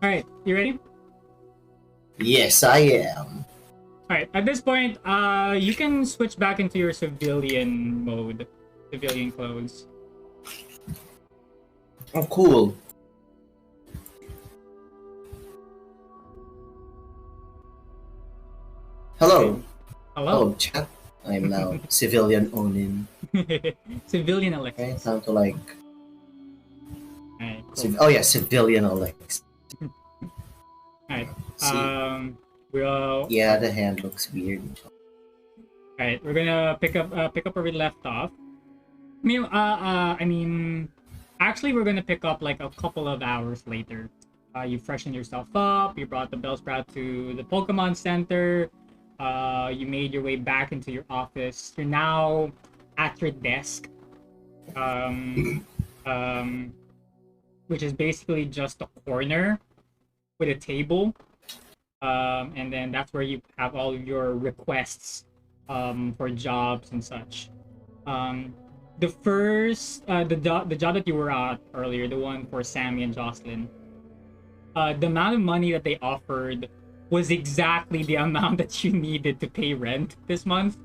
All right, you ready? Yes, I am. All right. At this point, you can switch back into your civilian mode, civilian clothes. Oh, cool. Hello. Hello. Hello, chat. I'm now civilian Onin. Civilian Okay, Alexis. time to like. All right. Cool. Oh yeah, civilian Alex. All right. See, We'll. yeah, the hand looks weird. All right. We're gonna pick up where we left off. I mean, actually, we're gonna pick up like a couple of hours later. You freshened yourself up. You brought the Bellsprout to the Pokemon Center. You made your way back into your office. You're now at your desk, um, um, which is basically just a corner with a table. And then that's where you have all of your requests for jobs and such. The first the job that you were at earlier, the one for Sammy and Jocelyn, the amount of money that they offered was exactly the amount that you needed to pay rent this month.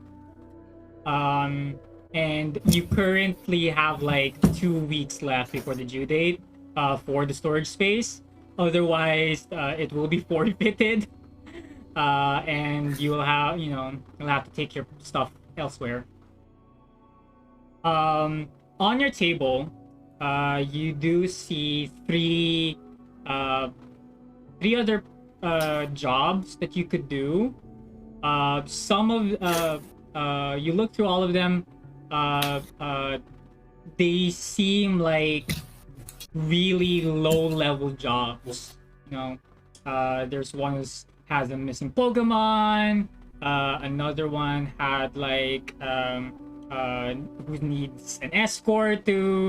And you currently have like 2 weeks left before the due date for the storage space. Otherwise, it will be forfeited, and you will have you'll have to take your stuff elsewhere. On your table, you do see three other jobs that you could do. Some of you look through all of them. They seem like really low-level jobs. There's one who has a missing Pokemon. Another one had like who needs an escort it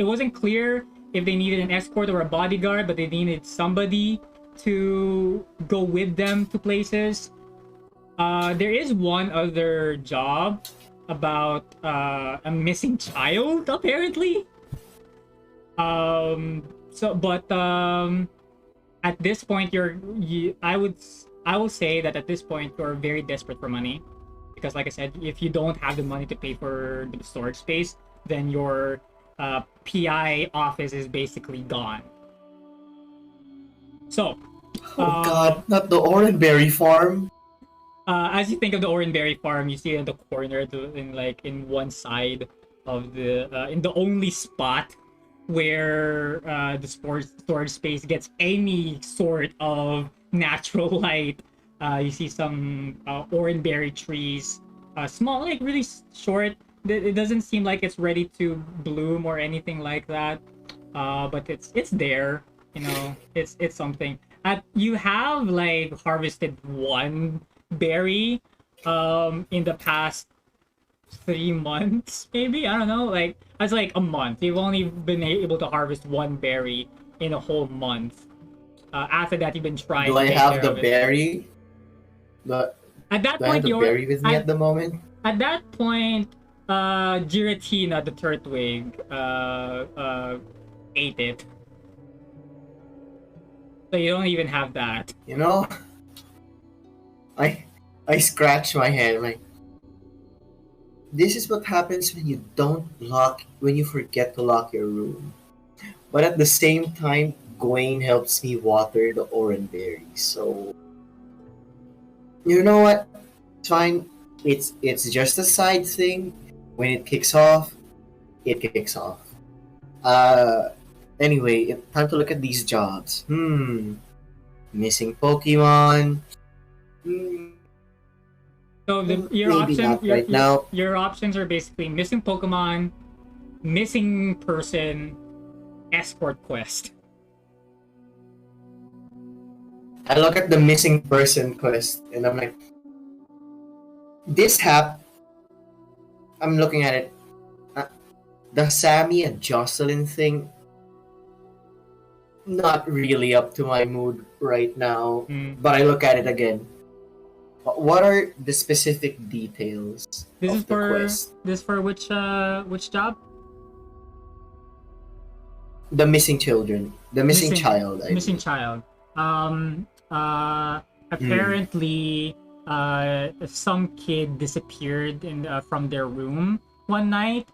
wasn't clear if they needed an escort or a bodyguard, but they needed somebody to go with them to places. There is one other job about a missing child, apparently. At this point, I will say that at this point you're very desperate for money, because like I said, if you don't have the money to pay for the storage space, then your PI office is basically gone. So, Oh god, not the Oranberry farm. As you think of the Oranberry farm, you see it in the corner, in one side of in the only spot where the storage space gets any sort of natural light. You see some Oranberry trees, small, like really short. It doesn't seem like it's ready to bloom or anything like that, but it's there. It's something. You have like harvested one berry in the past 3 months, maybe. I don't know, like that's like a month. You've only been able to harvest one berry in a whole month. After that, you've been trying. Do I have the berry? But at that do I have point, the berry with me at the moment? At that point, Giratina, the Turtwig, ate it. So you don't even have that. I scratch my head. I'm like, this is what happens when you forget to lock your room. But at the same time, Gwen helps me water the Oranberries. So, you know what? It's fine. It's just a side thing. When it kicks off, it kicks off. Anyway, time to look at these jobs. Missing Pokemon. So your options are basically missing Pokemon, missing person, escort quest. I look at the missing person quest and I'm like, I'm looking at it. The Sammy and Jocelyn thing, not really up to my mood right now. But I look at it again. What are the specific details of the quest? This is for which job? The missing children. The missing child, I missing mean. child. Mm. Apparently, some kid disappeared from their room one night.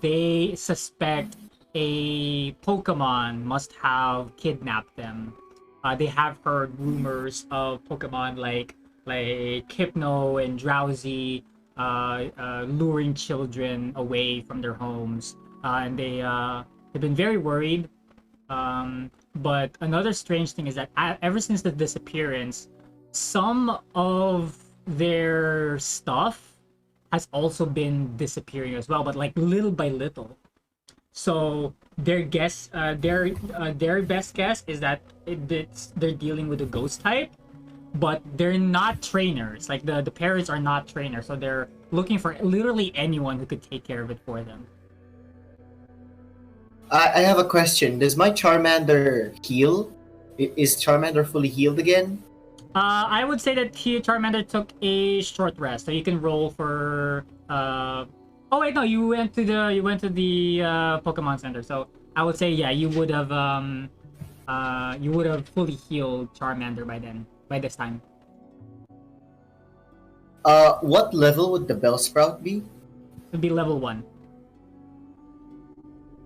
They suspect a Pokemon must have kidnapped them. They have heard rumors of Pokemon like Hypno and Drowsy luring children away from their homes, and they've been very worried. But another strange thing is that ever since the disappearance, some of their stuff has also been disappearing as well, but like little by little. So their best guess is that they're dealing with a ghost type, but they're not trainers. Like the parents are not trainers, so they're looking for literally anyone who could take care of it for them. I have a question. Does my Charmander heal? Is Charmander fully healed again? I would say that Charmander took a short rest, so you can roll for. Oh wait, no, you went to the Pokemon Center. So I would say yeah, you would have fully healed Charmander by this time. What level would the Bellsprout be? It'd be level 1.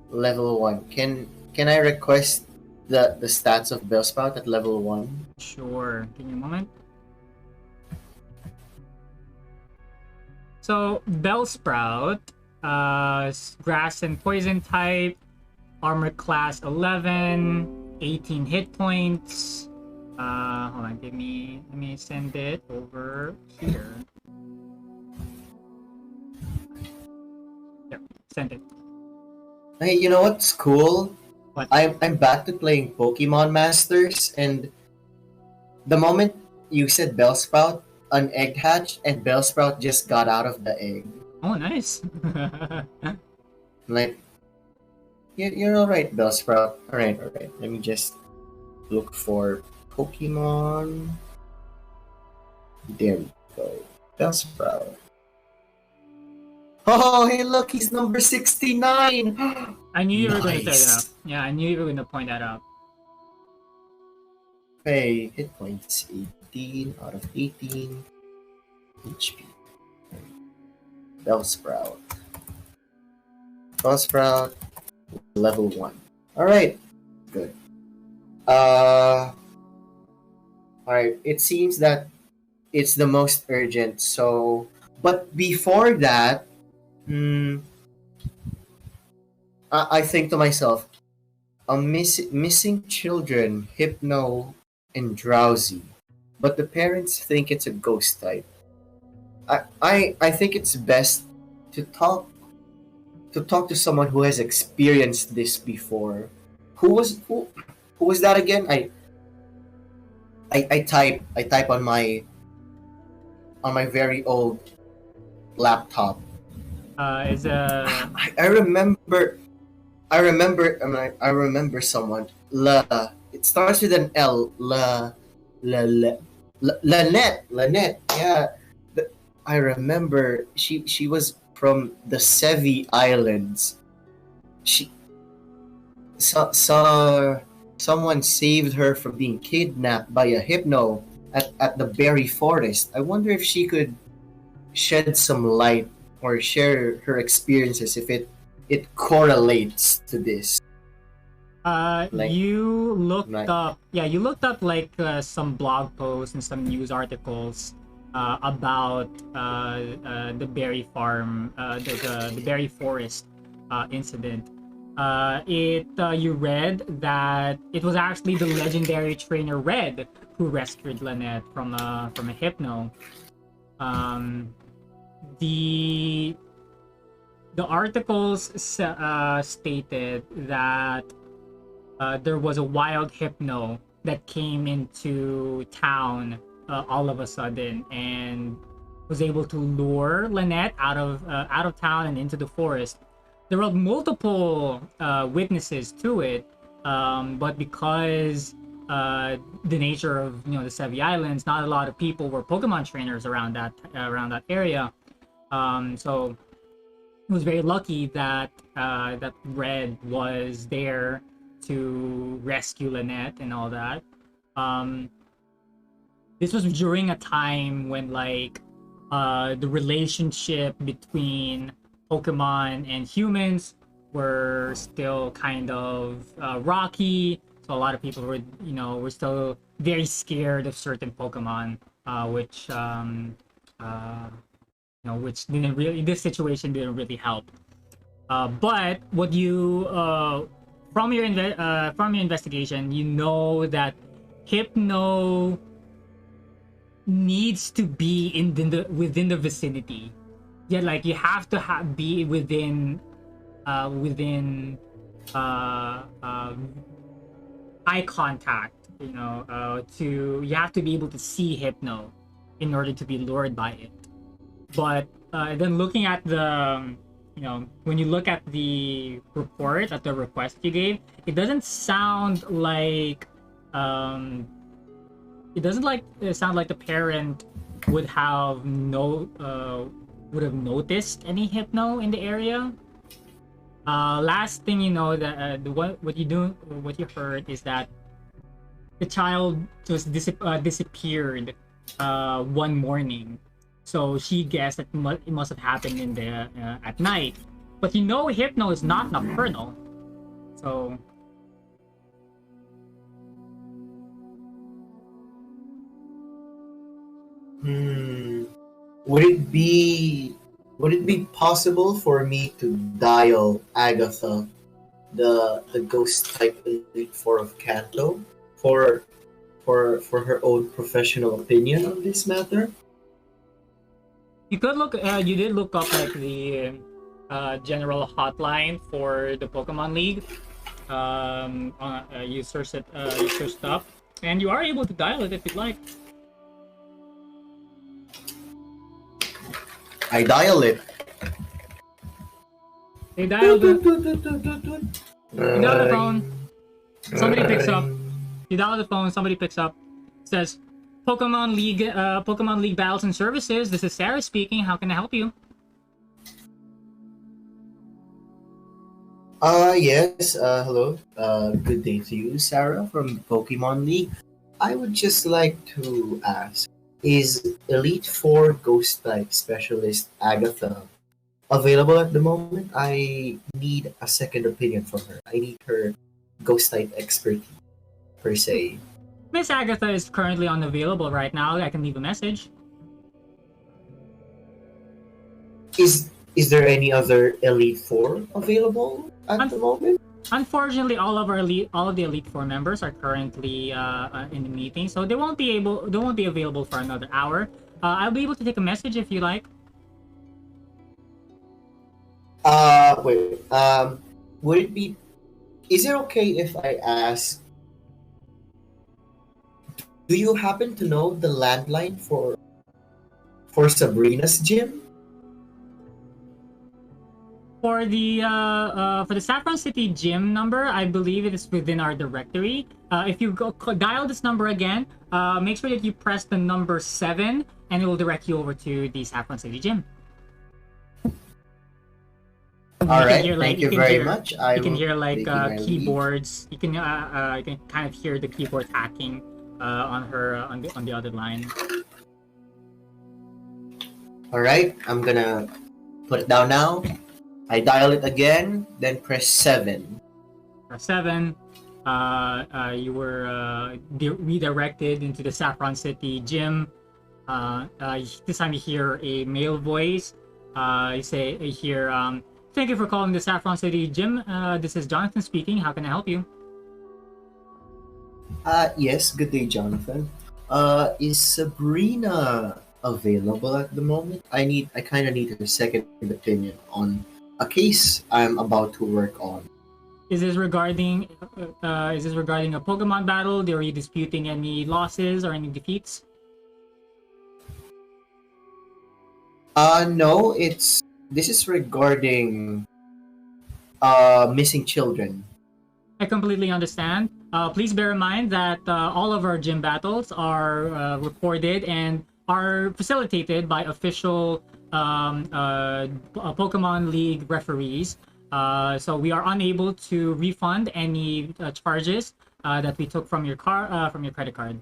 Level 1. Can I request the stats of Bellsprout at level 1? Sure. Give me a moment. So Bellsprout, grass and poison type, armor class 11, 18 hit points. Hold on, let me send it over here. Yep, send it. Hey, you know what's cool? What? I'm back to playing Pokemon Masters, and the moment you said Bellsprout, an egg hatched, and Bellsprout just got out of the egg. Oh, nice. Like, you're alright, Bellsprout. Alright. Let me just look for Pokemon. There we go. Bellsprout. Oh, hey, look, he's number 69! I knew you were going to say that. Nice. Yeah, I knew you were going to point that out. Okay, hit points 18 out of 18. HP. Bellsprout. Bellsprout, level 1. Alright, good. Alright, it seems that it's the most urgent, so. But before that, I think to myself, missing children, Hypno, and Drowsy, but the parents think it's a ghost type. I think it's best to talk to someone who has experienced this before. Who was that again? I type on my very old laptop. Is I remember I remember someone. It starts with an L. Lynette. Yeah. I remember she was from the Sevi Islands. She someone saved her from being kidnapped by a hypno at the Berry Forest. I wonder if she could shed some light or share her experiences if it correlates to this. you looked Like- up, yeah, you looked up like some blog posts and some news articles about the berry farm, the berry forest incident. You read that it was actually the legendary trainer Red who rescued Lynette from a hypno. The articles stated that there was a wild hypno that came into town all of a sudden and was able to lure Lynette out of town and into the forest. There were multiple witnesses to it, but because the nature of the Sevi Islands, not a lot of people were Pokemon trainers around that area. So was very lucky that that Red was there to rescue Lynette and all that. Um, this was during a time when like the relationship between Pokemon and humans were still kind of rocky. So a lot of people were, were still very scared of certain Pokemon, which which didn't really, this situation didn't really help. But what you from your investigation, you know that Hypno needs to be within the vicinity. Yeah, like you have to be within eye contact. You have to be able to see Hypno in order to be lured by it. But then looking at when you look at the report, at the request you gave, it doesn't sound like sound like the parent would have noticed any Hypno in the area. Last thing you know, that what you heard is that the child just disappeared one morning. So she guessed that it must have happened in the at night. But Hypno is not nocturnal. So Would it be possible for me to dial Agatha, the ghost type Elite Four of Kanto, for her own professional opinion on this matter? you could look. You did look up like the general hotline for the Pokemon League. You searched it. You searched up, and you are able to dial it if you'd like. I dial it. They dialed it. You dial the phone. Somebody picks up. You dial the phone. Somebody picks up. Says, Pokemon League Battles and Services. This is Sarah speaking. How can I help you? Yes. Hello. Good day to you, Sarah from Pokemon League. I would just like to ask, is Elite Four Ghost Type Specialist Agatha available at the moment? I need a second opinion from her. I need her Ghost Type expertise, per se. Miss Agatha is currently unavailable right now. I can leave a message. Is there any other Elite Four available at the moment? Unfortunately, all of the Elite Four members are currently in the meeting, so they won't be available for another hour. I'll be able to take a message if you like. Wait. Would it be? Is it okay if I ask? Do you happen to know the landline for Sabrina's gym? For the Saffron City gym number, I believe it is within our directory. If you dial this number again, make sure that you press the number 7, and it will direct you over to the Saffron City gym. All right, thank you very much. You can hear like keyboards. You can kind of hear the keyboard hacking on the other line. All right, I'm gonna put it down now. I dial it again, then press 7. Press 7. You were redirected into the Saffron City gym. This time you hear a male voice. You hear, "Thank you for calling the Saffron City gym. This is Jonathan speaking. How can I help you?" Yes, good day, Jonathan. Is Sabrina available at the moment? I kind of need a second opinion on a case I'm about to work on. Is this regarding a Pokemon battle? Are you disputing any losses or any defeats? No, this is regarding missing children. I completely understand. Please bear in mind that all of our gym battles are recorded and are facilitated by official Pokemon League referees. So we are unable to refund any charges that we took from your from your credit card.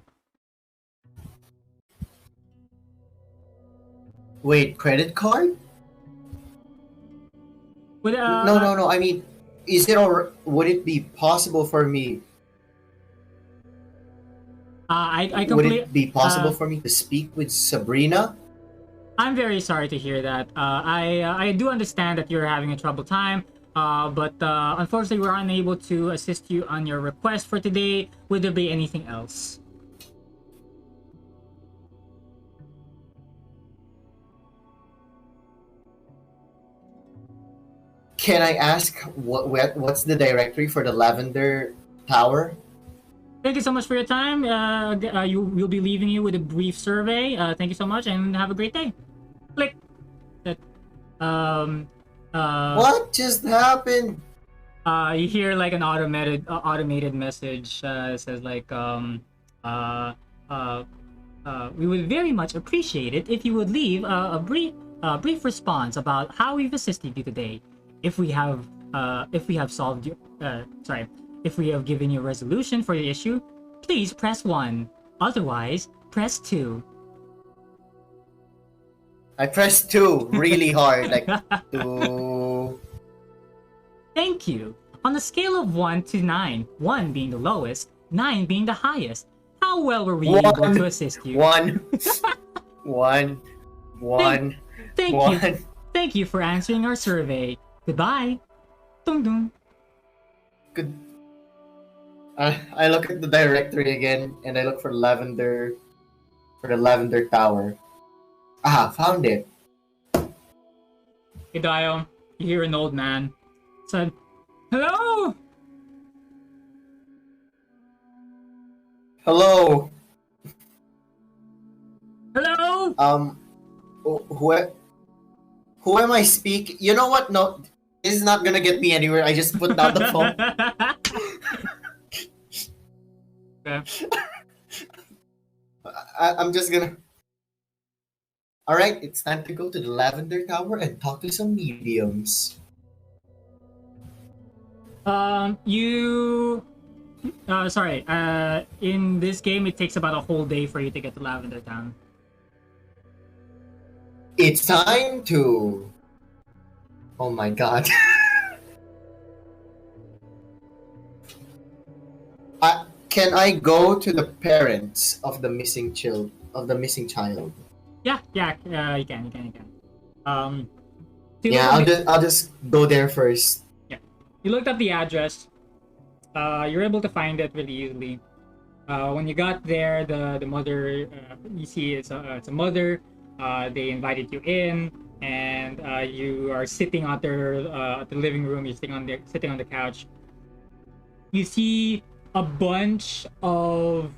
Wait, credit card? But, No, no, no. I mean, is it or would it be possible for me? I Would complete. it be possible for me to speak with Sabrina? I'm very sorry to hear that. I do understand that you're having a troubled time, but unfortunately, we're unable to assist you on your request for today. Would there be anything else? Can I ask what's the directory for the Lavender Tower? Thank you so much for your time. We'll be leaving you with a brief survey. Thank you so much, and have a great day. Click. That. Um. What just happened? You hear like an automated message says like uh, uh, we would very much appreciate it if you would leave brief response about how we've assisted you today. If we have solved your sorry, if we have given you a resolution for the issue, please press 1. Otherwise, press 2. I pressed 2 really hard, like 2. Thank you. On a scale of 1 to 9, 1 being the lowest, 9 being the highest, how well were we able to assist you? 1. 1. 1. Thank 1. you. Thank you for answering our survey. Goodbye. Dum dum. Good. I look at the directory again, and I look for the Lavender Tower. Ah, found it. Hey Dio, you hear an old man said, "Hello." Hello. Hello. Who am I speaking? You know what? No, this is not gonna get me anywhere. I just put down the phone. Okay. I'm just gonna. All right, it's time to go to the Lavender Tower and talk to some mediums. You. Sorry. In this game, it takes about a whole day for you to get to Lavender Town. It's time to. Oh my god. Can I go to the parents of the missing child? Yeah, you can. So Yeah, I'll just go there first. Yeah, you looked up the address. You're able to find it really easily. When you got there, the mother you see it's a mother. They invited you in, and you are sitting at the living room. You're sitting on the couch. You see a bunch of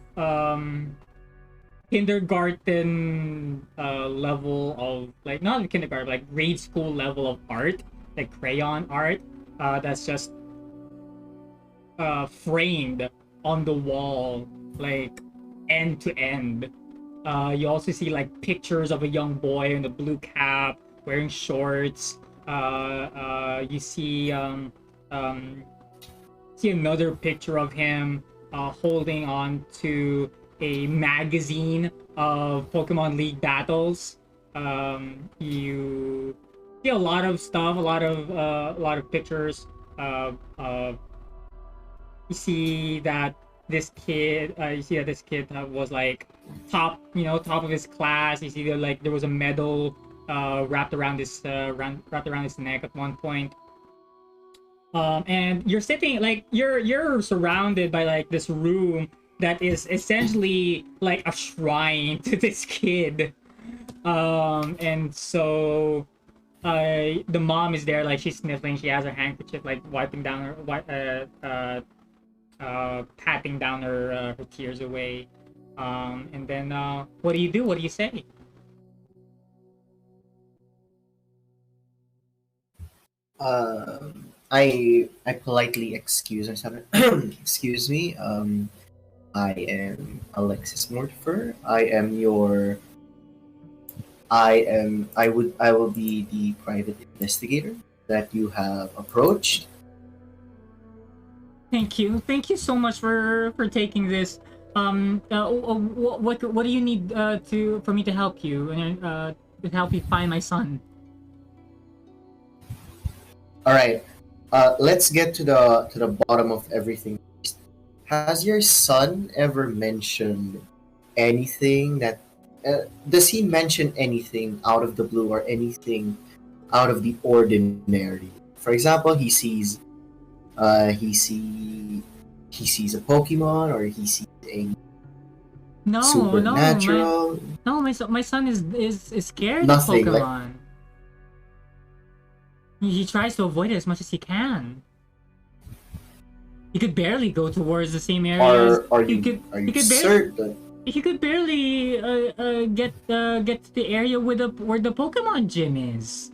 kindergarten level of, like, not kindergarten, like grade school level of art, like crayon art, that's just framed on the wall, like end to end. You also see like pictures of a young boy in a blue cap wearing shorts. You see another picture of him holding on to a magazine of Pokemon League battles. You see a lot of stuff, a lot of pictures. You see that this kid, was like top of his class. You see that like there was a medal wrapped around his neck at one point. And you're sitting, like, you're surrounded by like this room that is essentially like a shrine to this kid. And so the mom is there, like she's sniffling, she has her handkerchief like wiping down patting down her tears away. And then what do you do? What do you say? I politely excuse myself. Excuse me. I am Alexis Mortifer. I am your I will be the private investigator that you have approached. Thank you. Thank you so much for taking this. What do you need to for me to help you and to help you find my son? All right. Let's get to the bottom of everything. Has your son ever mentioned anything that does he mention anything out of the blue or anything out of the ordinary? For example, uh, he see he sees a Pokemon or he sees a No, no, supernatural. my son is scared of Nothing like. Pokemon. He tries to avoid it as much as he can. He could barely go towards the same areas. Are He you could are he you could barely certain? he could barely get to the area where the Pokemon gym is.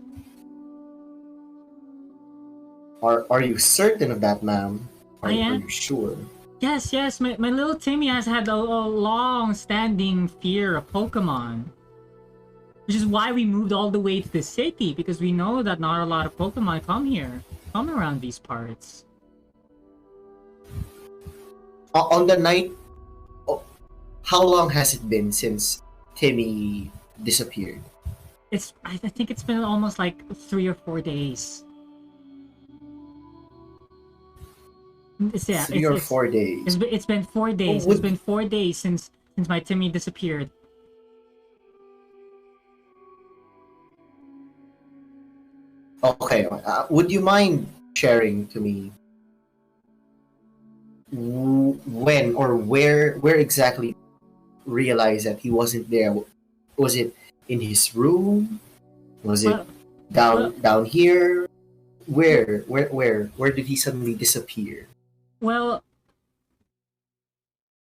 Are you certain of that, ma'am? I Are am. you sure? Yes. My little Timmy has had a long-standing fear of Pokemon, which is why we moved all the way to the city because we know that not a lot of Pokemon come around these parts. On the night, oh, how long has it been since Timmy disappeared? I think it's been almost like 3 or 4 days. Three or 4 days. It's been 4 days. It's Would been 4 days since my Timmy disappeared. okay. Would you mind sharing to me when or where exactly realized that he wasn't there? Was it in his room? Was it Well, well, down here? Where did he suddenly disappear? well.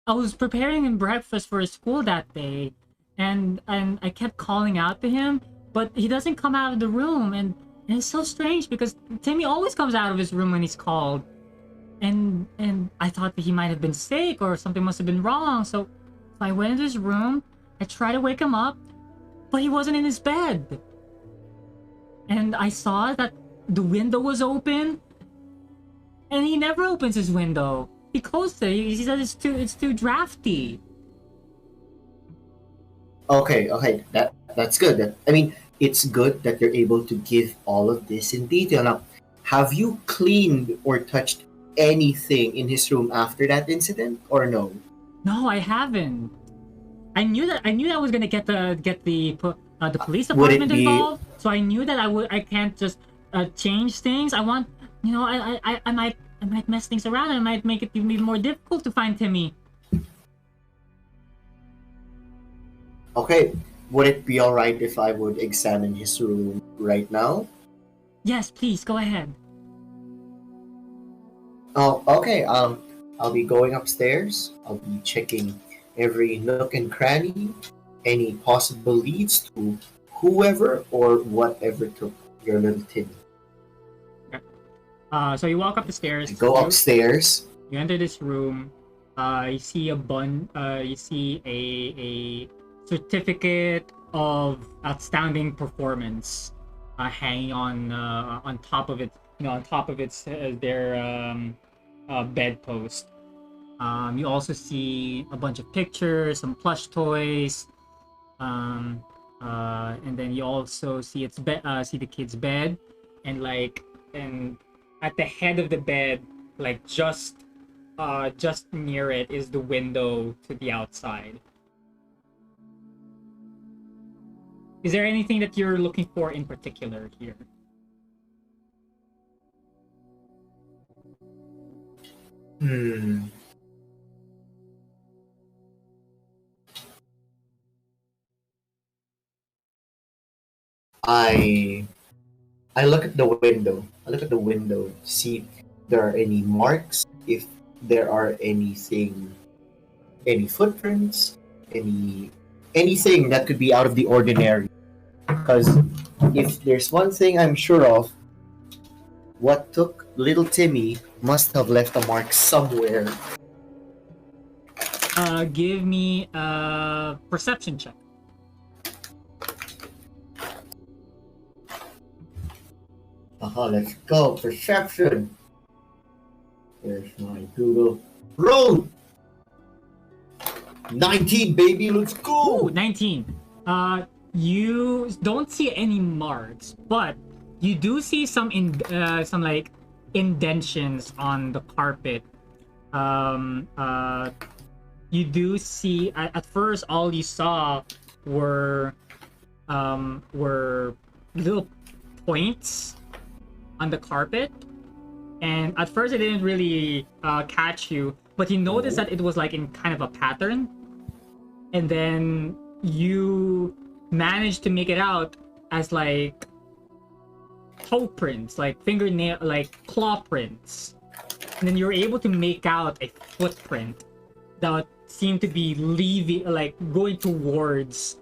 I was preparing him breakfast for his school that day, and I kept calling out to him, but he doesn't come out of the room, and it's so strange because Timmy always comes out of his room when he's called, and I thought that he might have been sick or something must have been wrong, so I went into his room, I tried to wake him up, but he wasn't in his bed, and I saw that the window was open, and he never opens his window. He closed it. He said it's too drafty. Okay, that's good. I mean, it's good that you're able to give all of this in detail. Now, have you cleaned or touched anything in his room after that incident, or no? No, I haven't. I knew that I was gonna the police Would it department be involved. So I knew that I can't just change things. I want I might mess things around. I might make it even more difficult to find Timmy. okay? Would it be all right if I would examine his room right now? Yes, please go ahead. Oh, okay. I'll be going upstairs. I'll be checking every nook and cranny, any possible leads to whoever or whatever took your little Timmy. So you walk up the I stairs. go upstairs. You enter this room. You see you see a certificate of outstanding performance hanging on top of it. You know, on top of its their bedpost. You also see a bunch of pictures, some plush toys, and then you also see see the kid's bed, and and at the head of the bed, like just near it is the window to the outside. Is there anything that you're looking for in particular here? Hmm. I I look at the window. I look at the window to see if there are any marks, if there are any footprints, anything that could be out of the ordinary. Because if there's one thing I'm sure of, what took little Timmy must have left a mark somewhere. Give me a perception check. Let's go. Perception. There's my Google. Roll! 19, baby. Let's Ooh, go! 19. You don't see any marks, but you do see some like indentions on the carpet. Um, uh, you do see at first all you saw were little points on the carpet, and at first it didn't really catch you, but you noticed that it was like in kind of a pattern, and then you managed to make it out as like toe prints, like fingernail, like claw prints, and then you're able to make out a footprint that seemed to be leaving, like going towards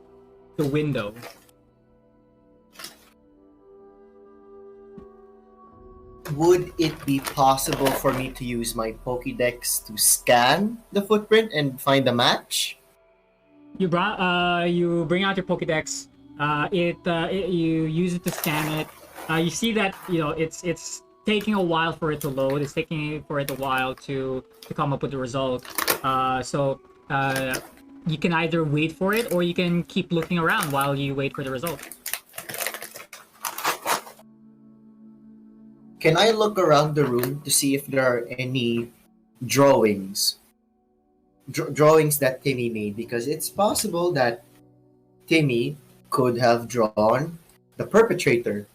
the window. Would it be possible for me to use my Pokédex to scan the footprint and find a match? You bring out your Pokédex. You use it to scan it. You see that it's taking a while for it to load. It's taking for it a while to come up with the result. So you can either wait for it or you can keep looking around while you wait for the result. Can I look around the room to see if there are any drawings? Drawings that Timmy made, because it's possible that Timmy could have drawn the perpetrator.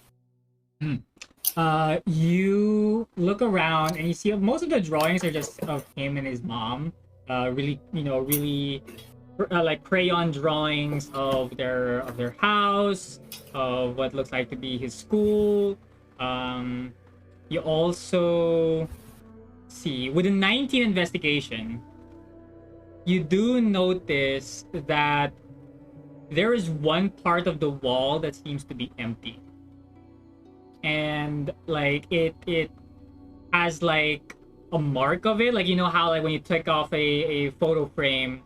You look around and you see most of the drawings are just of him and his mom. Really, like crayon drawings of their house, of what looks like to be his school. You also see with a 19 investigation, you do notice that there is one part of the wall that seems to be empty, and like it has like a mark of it, like you know how like when you take off a photo frame,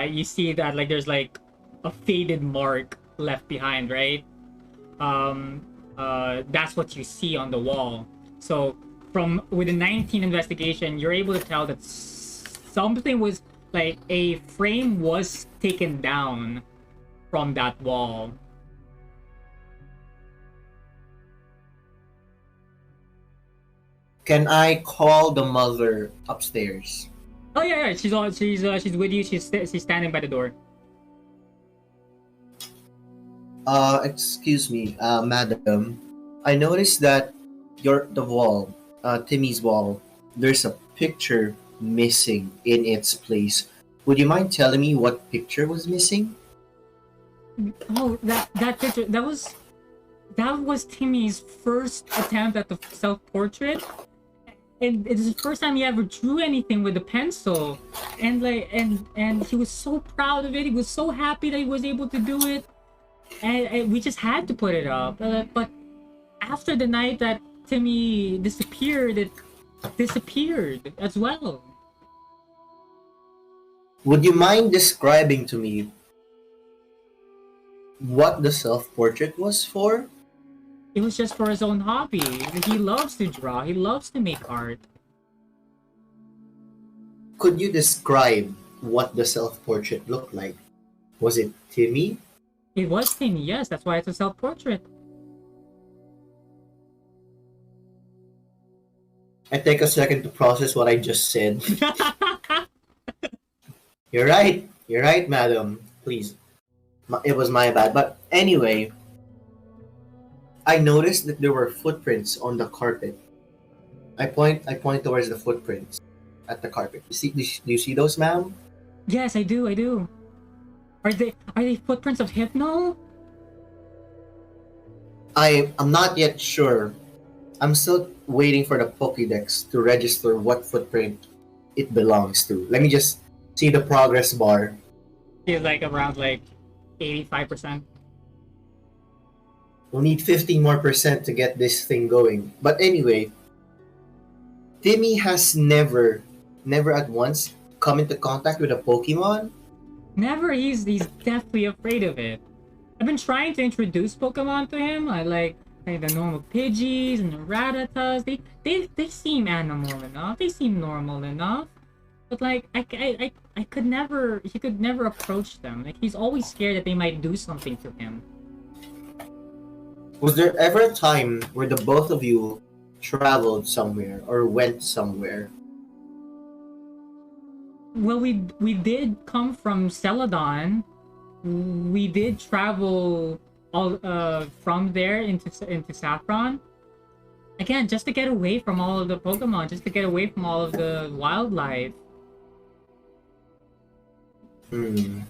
you see that like there's like a faded mark left behind, right? That's what you see on the wall. So from with the 19 investigation, you're able to tell that something was like a frame was taken down from that wall. Can I call the mother upstairs? Oh yeah, she's with you. She's standing by the door. Excuse me, madam. I noticed that the wall, Timmy's wall, there's a picture missing in its place. Would you mind telling me what picture was missing? Oh, that picture, that was Timmy's first attempt at the self-portrait, and it's the first time he ever drew anything with a pencil, and like and he was so proud of it. He was so happy that he was able to do it, and we just had to put it up. But after the night that Timmy disappeared, it disappeared as well. Would you mind describing to me what the self-portrait was for? It was just for his own hobby. He loves to draw. He loves to make art. Could you describe what the self-portrait looked like? Was it Timmy? It was Timmy, yes. That's why it's a self-portrait. I take a second to process what I just said. You're right, madam. Please. It was my bad. But anyway, I noticed that there were footprints on the carpet. I point towards the footprints at the carpet. Do you see those, ma'am? Yes, I do. Are they footprints of Hypno? I'm not yet sure. I'm still waiting for the Pokédex to register what footprint it belongs to. Let me just see the progress bar. It's like around like 85%. We'll need 15 more percent to get this thing going. But anyway, Timmy has never at once come into contact with a Pokemon. Never. He's definitely afraid of it. I've been trying to introduce Pokemon to him. I like Like the normal Pidgeys and the Rattatas, they seem animal enough. They seem normal enough. But like I could never he could never approach them. Like he's always scared that they might do something to him. Was there ever a time where the both of you traveled somewhere or went somewhere? Well, we did come from Celadon. We did travel all from there into Saffron. Again, just to get away from all of the Pokemon, just to get away from all of the wildlife. Hmm.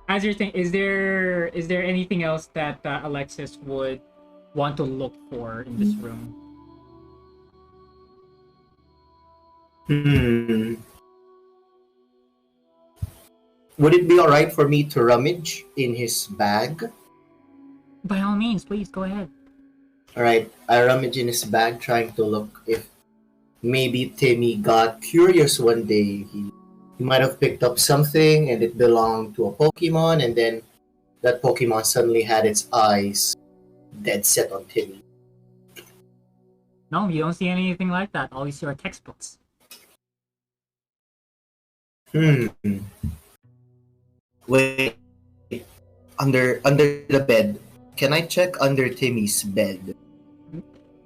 As you're thinking, is there anything else that Alexis would want to look for in this room? Hmm. Would it be alright for me to rummage in his bag? By all means, please go ahead. Alright, I rummage in his bag trying to look if maybe Timmy got curious one day. He might have picked up something and it belonged to a Pokemon, and then that Pokemon suddenly had its eyes dead set on Timmy. No, you don't see anything like that. All you see are textbooks. Wait, under the bed. Can I check under Timmy's bed?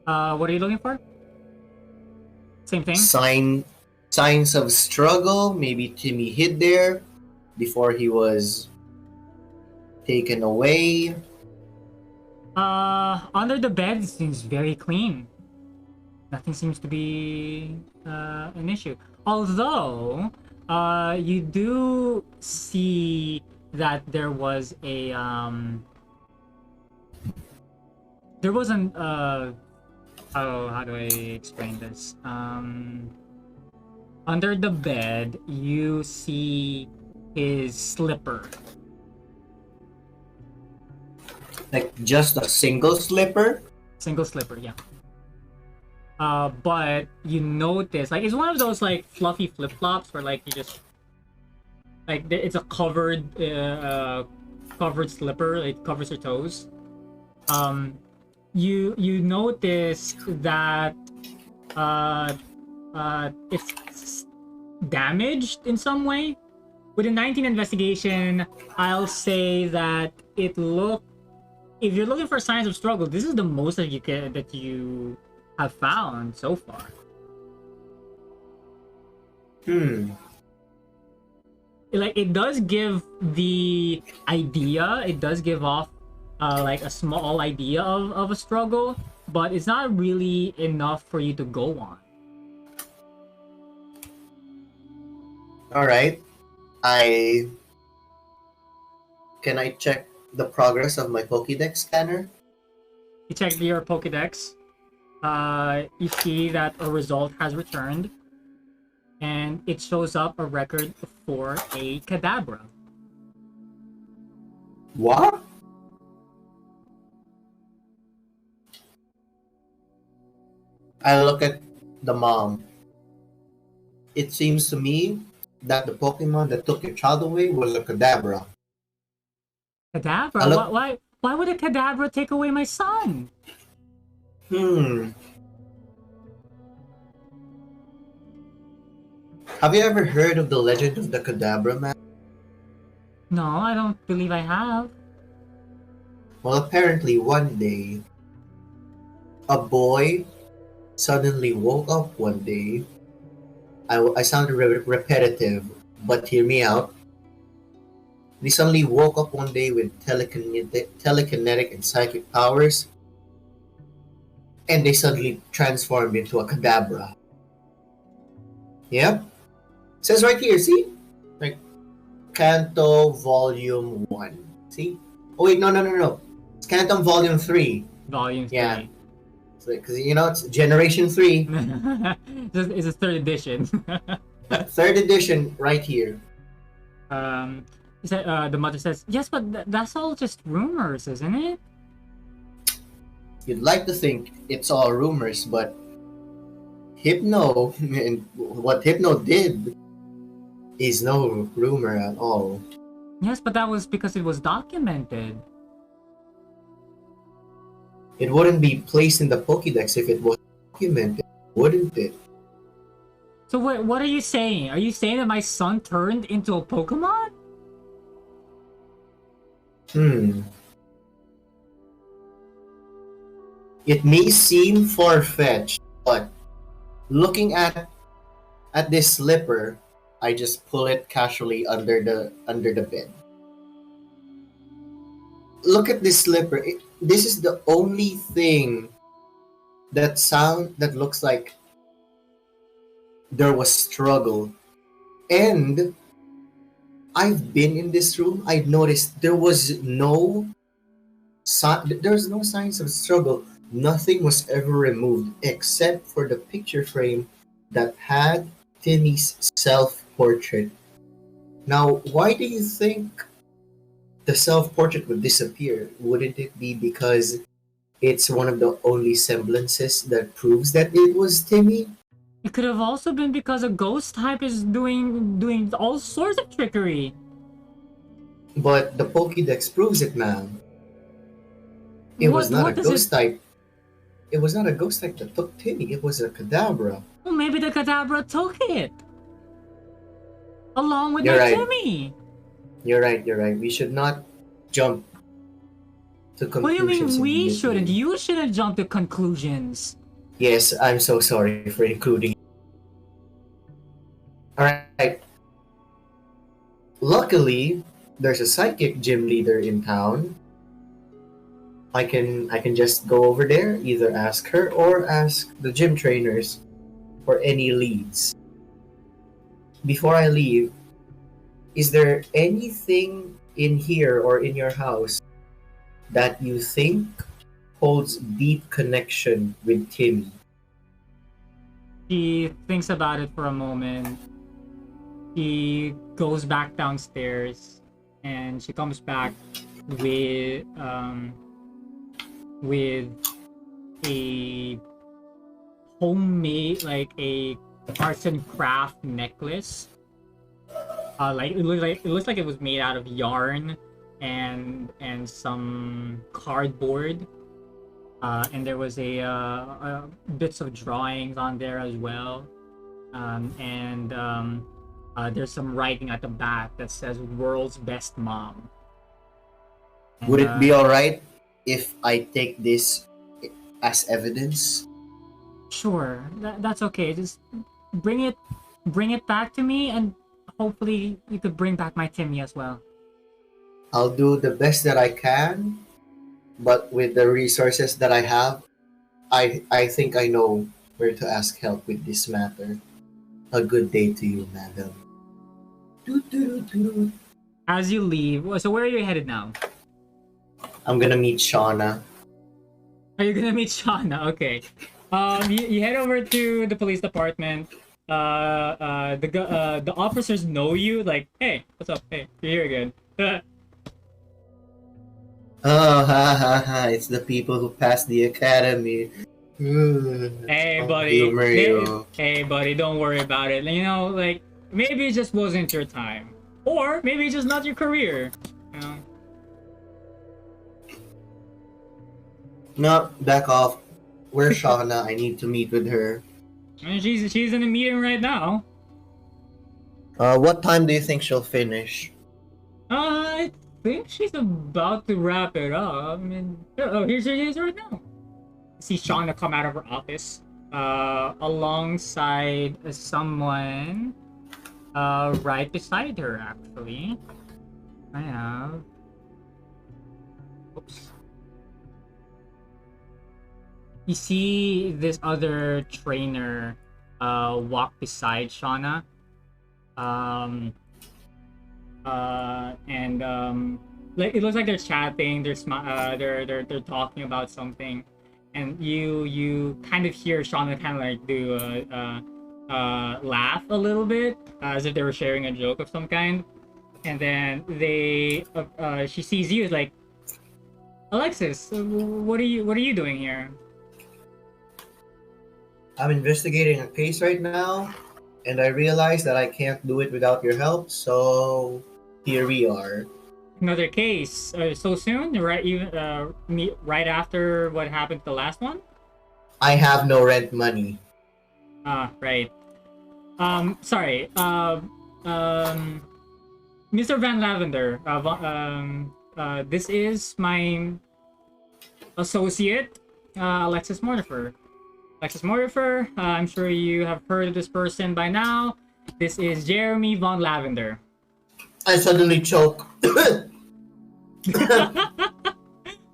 What are you looking for? Same thing? Signs of struggle. Maybe Timmy hid there before he was taken away. Under the bed it seems very clean. Nothing seems to be an issue. Although, you do see that there was a there was an oh, how do I explain this? Under the bed you see his slipper. Like just a single slipper? Single slipper, yeah. But you notice, like, it's one of those like fluffy flip flops where like you just like it's a covered covered slipper. It covers your toes. You notice that it's damaged in some way. With a 19 investigation, I'll say that it looked. If you're looking for signs of struggle, this is the most that you have found so far. Like, it does give the idea, it does give off like a small idea of a struggle, but it's not really enough for you to go on. Alright. Can I check the progress of my Pokédex scanner? You check your Pokédex. You see that a result has returned, and it shows up a record for a Kadabra. What? I look at the mom. It seems to me that the Pokemon that took your child away was a Kadabra. Kadabra? Why would a Kadabra take away my son? Have you ever heard of the legend of the Kadabra man? No, I don't believe I have. Well, apparently one day, a boy suddenly woke up one day. I sounded repetitive, but hear me out. They suddenly woke up one day with telekinetic and psychic powers, and they suddenly transformed into a Kadabra. Yep. It says right here, see? Like, Kanto Volume 1. See? Oh wait, no. It's Kanto Volume 3. Volume 3. Yeah. Because, you know, it's Generation 3. It's a third edition. Third edition right here. The mother says, yes, but that's all just rumors, isn't it? You'd like to think it's all rumors, but Hypno, and what Hypno did, is no rumor at all. Yes, but that was because it was documented. It wouldn't be placed in the Pokédex if it was documented, wouldn't it? So what are you saying? Are you saying that my son turned into a Pokemon? It may seem far-fetched, but looking at this slipper, I just pull it casually under the bed. Look at this slipper. This is the only thing that looks like there was struggle. And I've been in this room. I noticed there's no signs of struggle. Nothing was ever removed except for the picture frame that had Timmy's self-portrait. Now, why do you think the self-portrait would disappear? Wouldn't it be because it's one of the only semblances that proves that it was Timmy? It could have also been because a ghost type is doing all sorts of trickery. But the Pokédex proves it, man. It was not a ghost type. It was not a ghost type that took Timmy. It was a Kadabra. Well, maybe the Kadabra took it. Along with Timmy. You're right. We should not jump to conclusions. What do you mean we shouldn't? You shouldn't jump to conclusions. Yes, I'm so sorry for including. Alright. Luckily, there's a psychic gym leader in town. I can just go over there, either ask her or ask the gym trainers for any leads. Before I leave, is there anything in here or in your house that you think holds deep connection with Timmy? She thinks about it for a moment. She goes back downstairs and she comes back with a homemade, like a arts and craft necklace. It looks like it was made out of yarn and some cardboard. And there was a bits of drawings on there as well. There's some writing at the back that says "World's Best Mom." And, would it be alright if I take this as evidence? Sure, that's okay. Just bring it back to me, and hopefully you could bring back my Timmy as well. I'll do the best that I can, but with the resources that I have, I think I know where to ask help with this matter. A good day to you, madam. As you leave, so where are you headed now? I'm gonna meet Shauna. Are you gonna meet Shauna? Okay. You head over to the police department. The officers know you. Like, hey, what's up? Hey, you're here again. Oh, ha ha ha! It's the people who passed the academy. Hey, buddy. Hey, buddy. Don't worry about it. You know, like maybe it just wasn't your time, or maybe it's just not your career. You know? No, back off. Where's Shauna? I need to meet with her. And she's in a meeting right now. What time do you think she'll finish? I think she's about to wrap it up. I mean, here she is right now. See Shauna come out of her office, alongside someone, right beside her. Actually, I have. Oops. You see this other trainer walk beside Shauna. Like it looks like they're chatting, they're talking about something, and you kind of hear Shauna kind of like do laugh a little bit, as if they were sharing a joke of some kind, and then she sees you, is like, Alexis, what are you doing here? I'm investigating a case right now. and I realized that I can't do it without your help, so here we are. Another case. So soon, right? Even right after what happened to the last one. I have no rent money. Right. Sorry. Mr. Van Lavender. This is my associate, Alexis Mortifer. Alexis Mortifer. I'm sure you have heard of this person by now. This is Jeremy Von Lavender. I suddenly choke.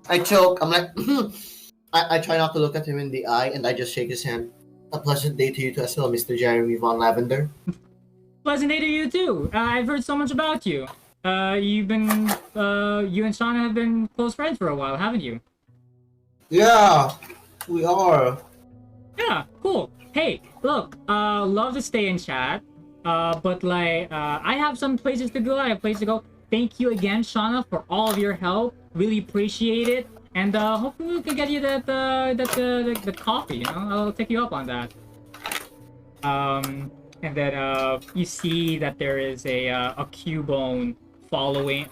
I choke. I'm like, I try not to look at him in the eye, and I just shake his hand. A pleasant day to you too as well, Mr. Jeremy Von Lavender. Pleasant day to you too. I've heard so much about you. You and Shauna have been close friends for a while, haven't you? Yeah, we are. Yeah, cool. Hey, look, love to stay and chat. But like, I have some places to go. I have places to go. Thank you again, Shauna, for all of your help. Really appreciate it. And hopefully we can get you the coffee. You know, I'll take you up on that. And then you see that there is a Cubone following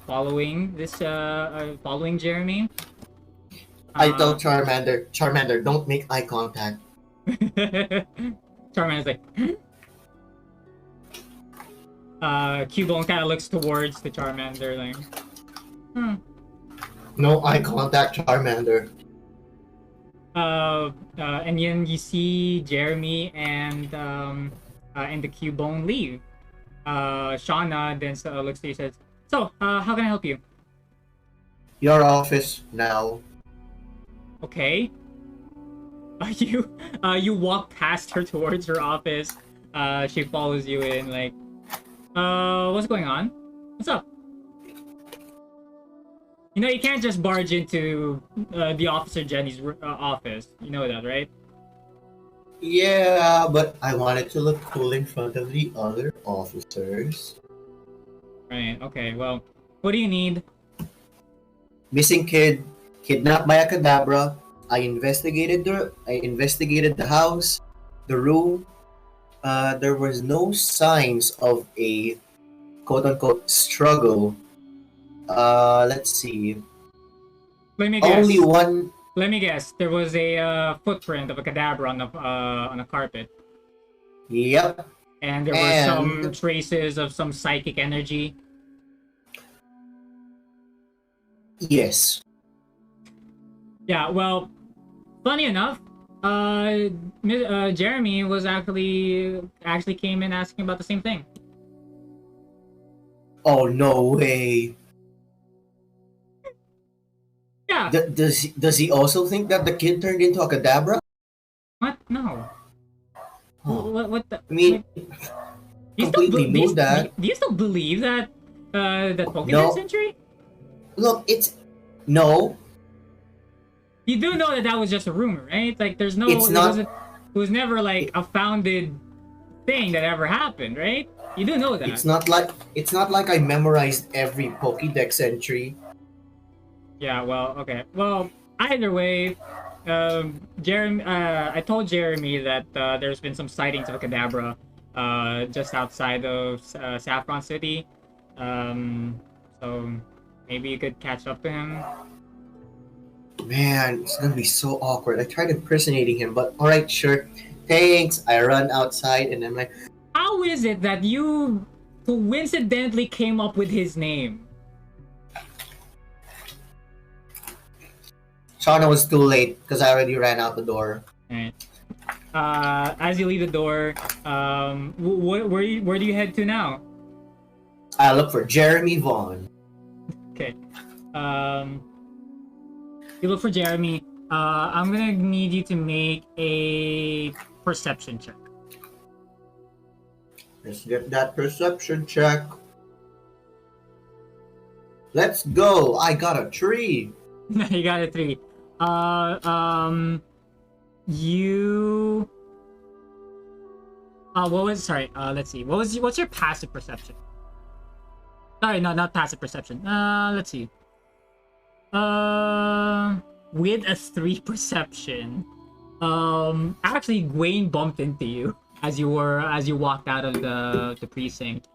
following Jeremy. I told Charmander, don't make eye contact. Charmander's like, Cubone kind of looks towards the Charmander, like, No eye contact, Charmander. And then you see Jeremy and the Cubone leave. Shauna then looks to you and says, "So, how can I help you?" Your office now. Okay. You walk past her towards her office. She follows you in, like, what's going on? What's up? You know, you can't just barge into the Officer Jenny's office. You know that, right? Yeah, but I wanted to look cool in front of the other officers. Right, okay, well, what do you need? Missing kid, kidnapped by a Kadabra. I investigated the house, the room. There was no signs of a quote-unquote struggle. Let's see. Let me guess. Only one. Let me guess. There was a footprint of a Kadabra on a carpet. Yep. And there were some traces of some psychic energy. Yes. Yeah, well, funny enough, Jeremy was actually came in asking about the same thing. Oh, no way. Yeah. Does he also think that the kid turned into a Kadabra? What? No. Oh. What the? I mean, Do you still believe that that Pokédex entry? Look, no. You do know that was just a rumor, right? Like, there's no. It was never like a founded thing that ever happened, right? You do know that. It's not like I memorized every Pokédex entry. Yeah. Well. Okay. Well. Either way, Jeremy. I told Jeremy that there's been some sightings of a Kadabra, just outside of Saffron City. So maybe you could catch up to him. Man, it's gonna be so awkward. I tried impersonating him, but alright, sure. Thanks. I run outside and I'm like, how is it that you coincidentally came up with his name? Shauna was too late because I already ran out the door. Alright. As you leave the door, where do you head to now? I look for Jeremy Vaughn. Okay. You look for Jeremy. I'm gonna need you to make a perception check. Let's get that perception check. Let's go. I got a 3. You got a 3. You. Let's see. What's your passive perception? Sorry, no, not passive perception. Let's see. With a 3 perception, actually, Gwaine bumped into you. as you walked out of the precinct.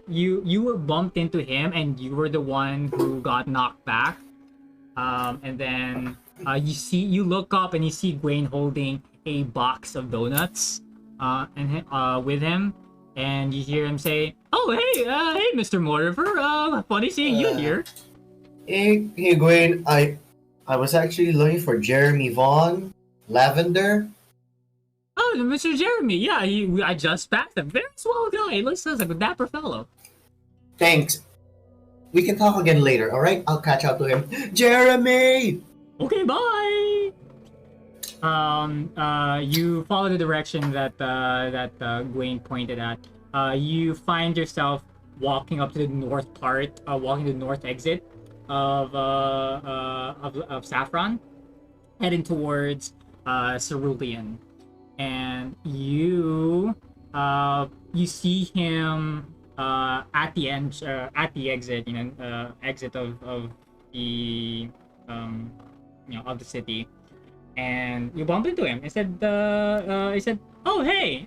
You were bumped into him, and you were the one who got knocked back. And then you look up and you see Gwaine holding a box of donuts, with him, and you hear him say, "Oh, hey, Mr. Mortifer. Funny seeing you here." Hey, Gwen. I was actually looking for Jeremy Vaughn, Lavender. Oh, Mr. Jeremy. Yeah, I just passed him. Very swell guy. He looks like a dapper fellow. Thanks. We can talk again later, alright? I'll catch up to him. Jeremy! Okay, bye. You follow the direction that Gwaine pointed at. You find yourself walking up to the north part, walking to the north exit of Saffron, heading towards Cerulean, and you see him at the end, at the exit, exit of the of the city, and you bump into him. He said, "Oh, hey,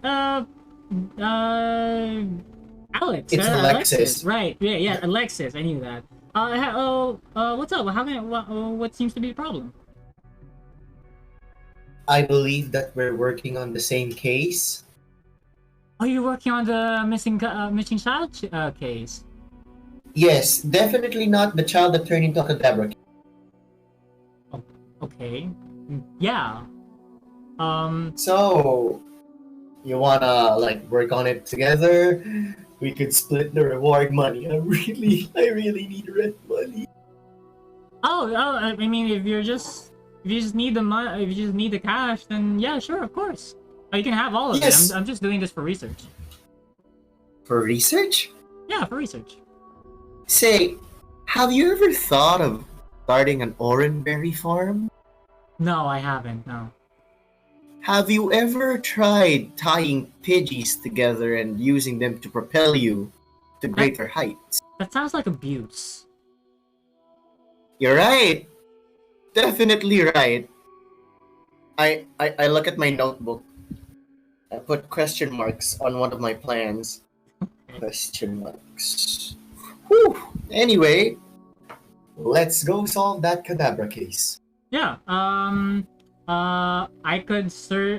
Alex." It's Alexis. Right? Yeah, Alexis. I knew that. What's up? How can what seems to be the problem? I believe that we're working on the same case. Are you working on the missing child case? Yes, definitely not the child that turned into a Kadabra. Oh, okay. Yeah. So, you wanna work on it together? We could split the reward money. I really need rent money. I mean, if you just need the money, if you just need the cash, then yeah, sure, of course. You can have all of Yes. it. I'm just doing this for research. For research? Yeah, for research. Say, have you ever thought of starting an orangeberry farm? No, I haven't. No. Have you ever tried tying Pidgeys together and using them to propel you to greater heights? That sounds like abuse. You're right. Definitely right. I look at my notebook. I put question marks on one of my plans. Question marks. Whew. Anyway, let's go solve that Kadabra case. Yeah. I could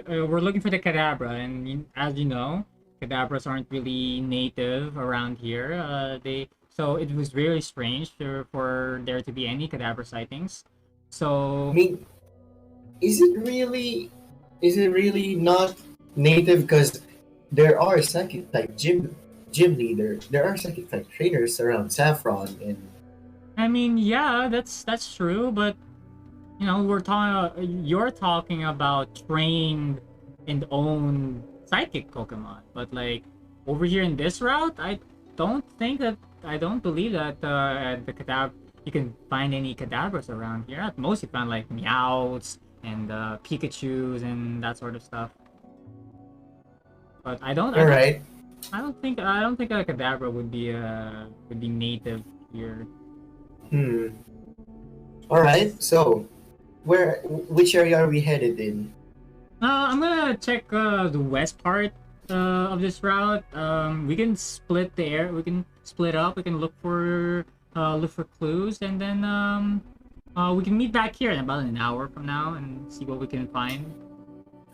we're looking for the Kadabra, and as you know, Kadabras aren't really native around here. So it was really strange for there to be any Kadabra sightings. So I mean, is it really not native? Because there are psychic type gym leader. There are psychic type trainers around Saffron, and I mean, yeah, that's true, but you're talking about trained and owned psychic Pokemon, but like over here in this route, I don't believe that the Kadabra you can find any Kadabras around here. At most, you find like Meowths and Pikachu's and that sort of stuff. But I don't think a Kadabra would be native here. All right. So, which area are we headed in? I'm gonna check the west part of this route. We can split the air. We can split up. We can look for clues, and then we can meet back here in about an hour from now and see what we can find.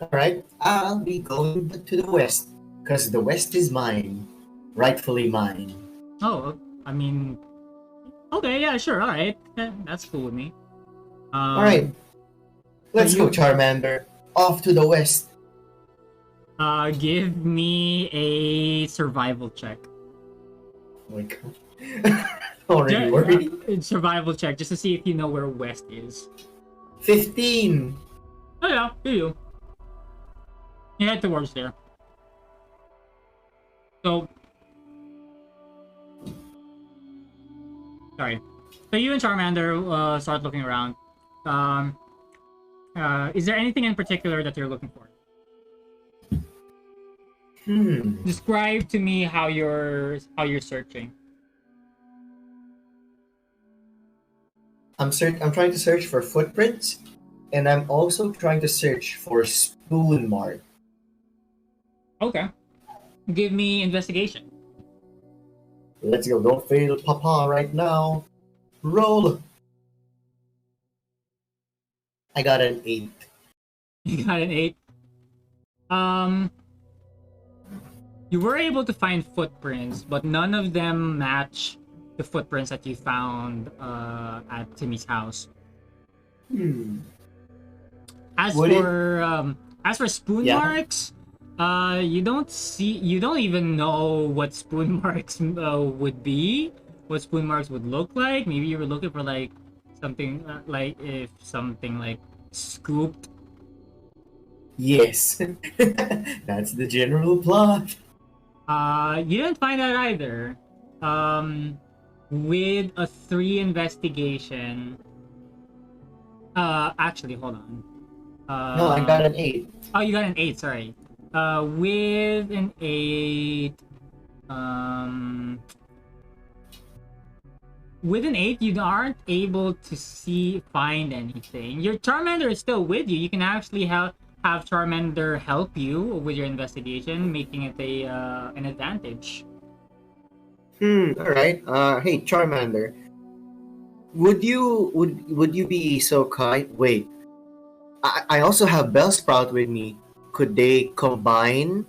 All right. I'll be going to the west, because the west is mine, rightfully mine. Oh, I mean, okay, yeah, sure, all right, that's cool with me. All right. Let's go, Charmander. Off to the west. Give me a survival check. Oh my god. Already worried. Survival check, just to see if you know where west is. 15. Oh yeah, you. You head towards there. So, sorry. So you and Charmander start looking around. Is there anything in particular that you're looking for? Describe to me how you're searching. I'm trying to search for footprints, and I'm also trying to search for spoon mark. Okay. Give me investigation. Let's go. Don't fail Papa right now. Roll. I got an 8. You got an 8. Um, you were able to find footprints, but none of them match the footprints that you found at Timmy's house. Hmm. As Would it? for spoon Yeah. marks, you don't even know what spoon marks would be, what spoon marks would look like. Maybe you were looking for like something like if something like scooped. Yes. That's the general plot. You didn't find that either. Um, with a 3 investigation. Actually, hold on. No, I got an 8. Oh, you got an 8. Sorry. With an 8, um, with an 8, you aren't able to find anything. Your Charmander is still with you. You can actually have Charmander help you with your investigation, making it an advantage. All right. Hey Charmander, would you be so kind? Wait, I also have Bellsprout with me. Could they combine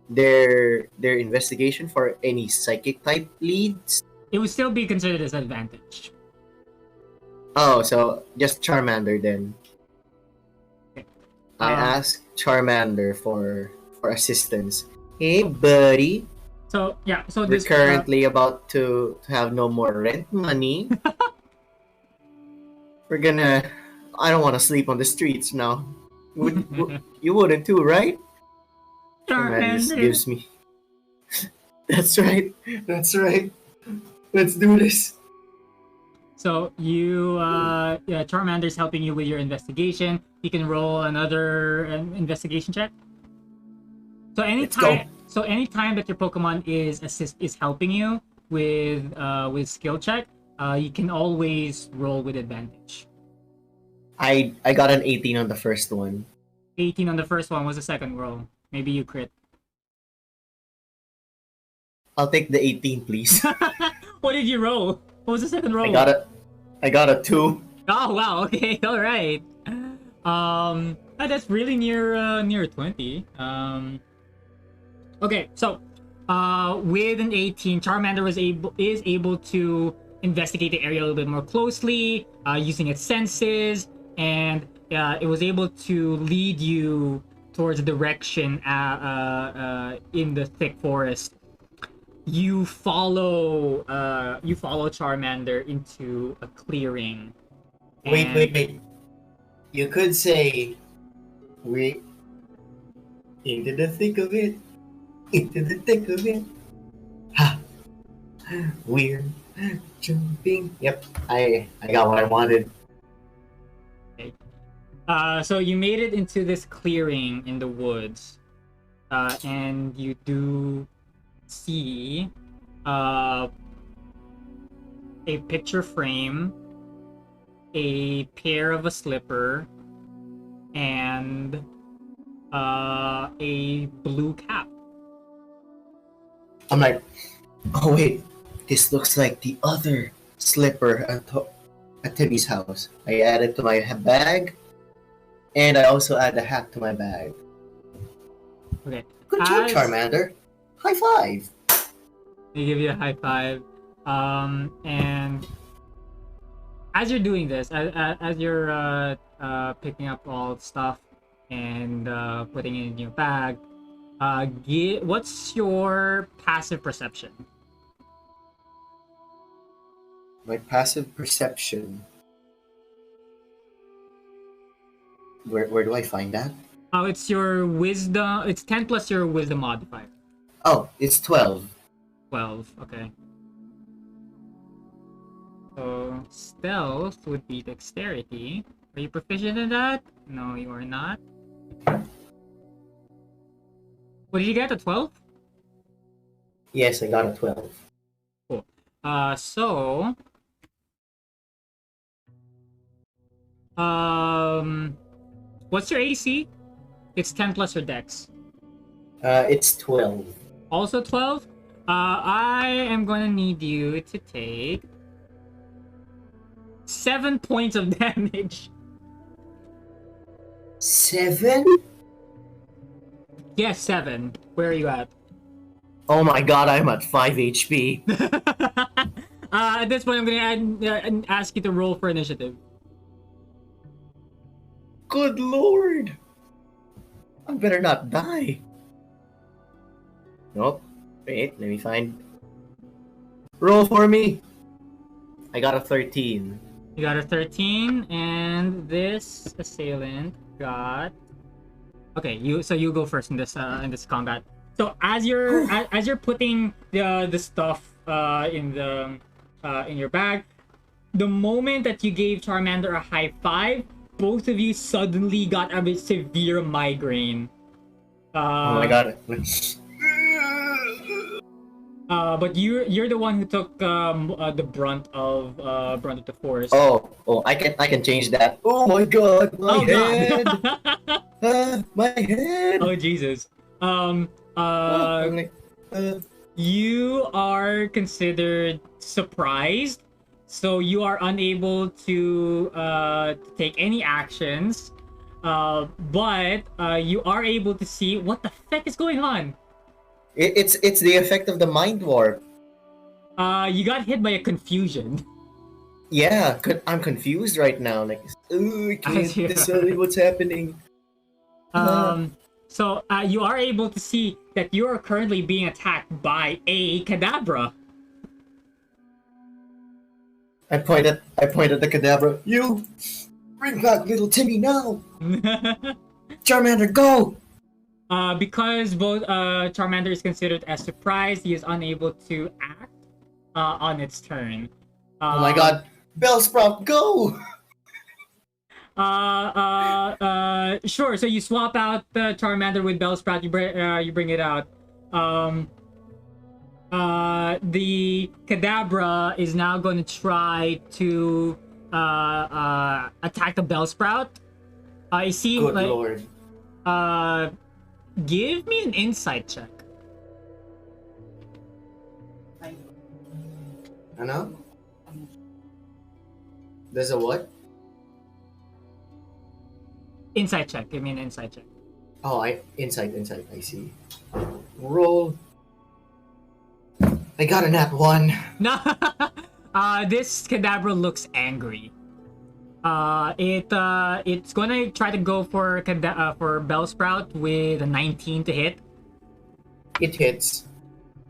their investigation for any psychic type leads? It would still be considered as advantage. Oh, so just Charmander then. Okay. I Um, asked Charmander for assistance. Hey, buddy. so yeah, so We're this currently about to have no more rent money. We're gonna. I don't want to sleep on the streets now. Would you wouldn't too, right? Charmander just Charmander. gives me. That's right. That's right. Let's do this. So yeah, Charmander's helping you with your investigation. You can roll another investigation check. So Let's go. anytime that your Pokemon is helping you with skill check, you can always roll with advantage. I got an 18 on the first one. 18 on the first one was the second roll. Maybe you crit. I'll take the 18, please. What did you roll? What was the second I roll? got a I got a 2. Oh wow, okay, all right. That's really near 20. Okay, so with an 18, Charmander is able to investigate the area a little bit more closely, using its senses, and it was able to lead you towards a direction in the thick forest. You follow Charmander into a clearing. Wait, And wait, wait. You could say we into the thick of it. Into the thick of it. Ha! We're jumping. Yep, I got what I wanted. okay. So you made it into this clearing in the woods, and you do see a picture frame, a pair of a slipper, and a blue cap. I'm like, oh wait, this looks like the other slipper at Timmy's house. I added to my bag, and I also add the hat to my bag. Okay. Good job, As Charmander. High five. they give you a high five, and as you're doing this, as you're picking up all the stuff and putting it in your bag, what's your passive perception? My passive perception. Where do I find that? Oh, it's your wisdom. It's 10 plus your wisdom modifier. Oh, it's 12. 12. Okay. So stealth would be dexterity. Are you proficient in that? No, you are not. What did you get? A 12? Yes, I got a 12. Cool. So what's your AC? It's 10 plus your dex. It's 12. Also 12. I am gonna need you to take 7 points of damage. 7? Yes, 7. Where are you at? Oh my god, I'm at 5 HP. At this point, I'm gonna ask you to roll for initiative. Good lord! I better not die. Nope. Wait, let me find. Roll for me! I got a 13. You got a 13, and this assailant got. Okay, you go first in this combat. So as you're putting the stuff in your bag, the moment that you gave Charmander a high five, both of you suddenly got a severe migraine. Oh my god. But you're the one who took the brunt of the force. Oh, I can change that. Oh my god, my head! God. My head! Oh Jesus. You are considered surprised, so you are unable to take any actions. But you are able to see what the heck is going on. It's the effect of the mind warp. You got hit by a confusion. Yeah, I'm confused right now. Like, I can't decide what's happening. So you are able to see that you are currently being attacked by a Kadabra. I point at the Kadabra. You bring back little Timmy now. Charmander, go! Because both Charmander is considered as surprised, he is unable to act on its turn. Oh my god, Bellsprout, go! Sure. So you swap out the Charmander with Bellsprout. You bring it out. The Kadabra is now going to try to attack the Bellsprout. I see. Good lord. Give me an insight check. I know. There's a what? Insight check. Give me an insight check. Oh, insight. I see. Roll. I got a nat 1. No. This Kadabra looks angry. It's gonna try to go for Bellsprout with a 19 to hit. It hits.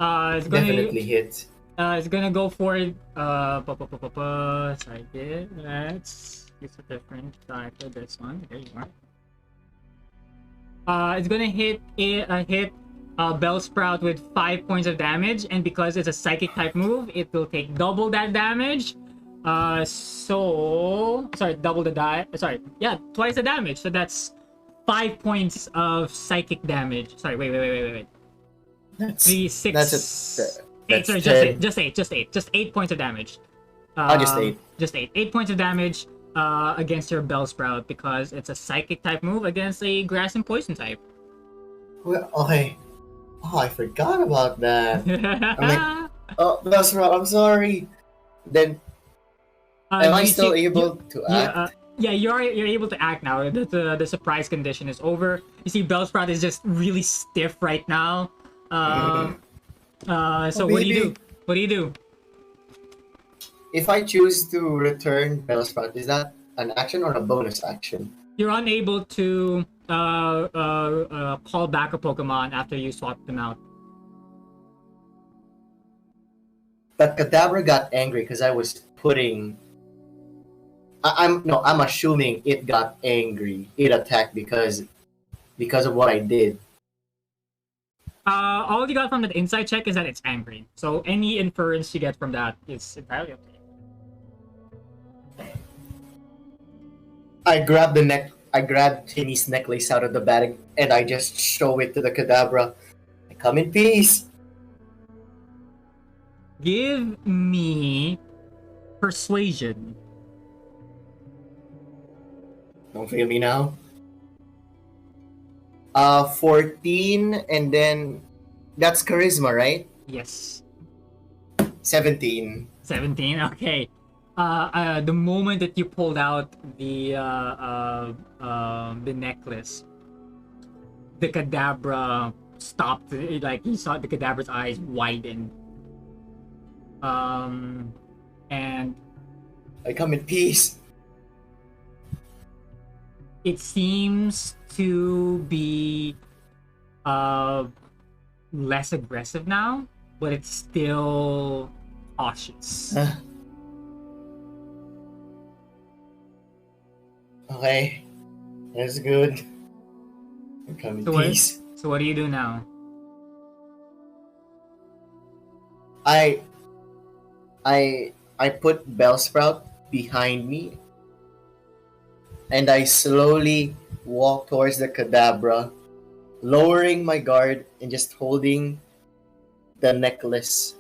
It's gonna Definitely hits. It's gonna go for sorry, let's use a different die for this one. There you are. It's gonna hit Bellsprout with 5 points of damage, and because it's a psychic type move, it will take double that damage. Double the die. Sorry, yeah, twice the damage. So that's 5 points of psychic damage. Sorry, wait. That's 3, 6, that's 8. Sorry, just eight. Just 8 points of damage. Just 8. Just 8. 8 points of damage against your Bellsprout because it's a psychic type move against a grass and poison type. Well, okay. Oh, I forgot about that. I'm like, oh, Bellsprout, I'm sorry. Then, am I still able to act? Yeah, you're able to act now. The surprise condition is over. You see, Bellsprout is just really stiff right now. So what do you do? What do you do? If I choose to return Bellsprout, is that an action or a bonus action? You're unable to call back a Pokemon after you swap them out. But Kadabra got angry because I was putting. I'm assuming it got angry. It attacked because of what I did. All you got from the inside check is that it's angry. So any inference you get from that is entirely okay. I grabbed Timmy's necklace out of the bag and I just show it to the Kadabra. I come in peace. Give me persuasion. Don't feel me now. 14, and then that's charisma, right? Yes. 17. 17. Okay. The moment that you pulled out the necklace, the Kadabra stopped. Like he saw the Kadabra's eyes widen. And I come in peace. it seems to be less aggressive now, but it's still cautious. Okay, that's good. I come in peace. So what do you do now? I put Bellsprout behind me, and I slowly walk towards the Kadabra, lowering my guard and just holding the necklace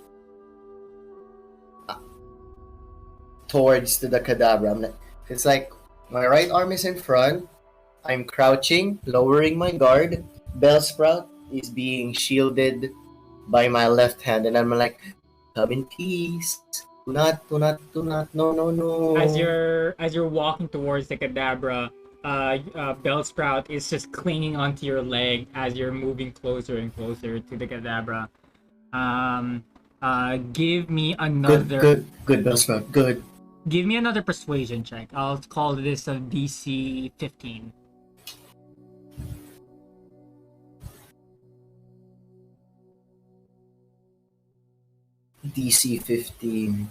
towards to the Kadabra. It's like my right arm is in front. I'm crouching, lowering my guard. Bellsprout is being shielded by my left hand, and I'm like, come in peace. Do not, no. As you're walking towards the Kadabra, Bellsprout is just clinging onto your leg as you're moving closer and closer to the Kadabra. Give me another. Good, Bellsprout, good. Give me another persuasion check. I'll call this a DC 15. DC 15.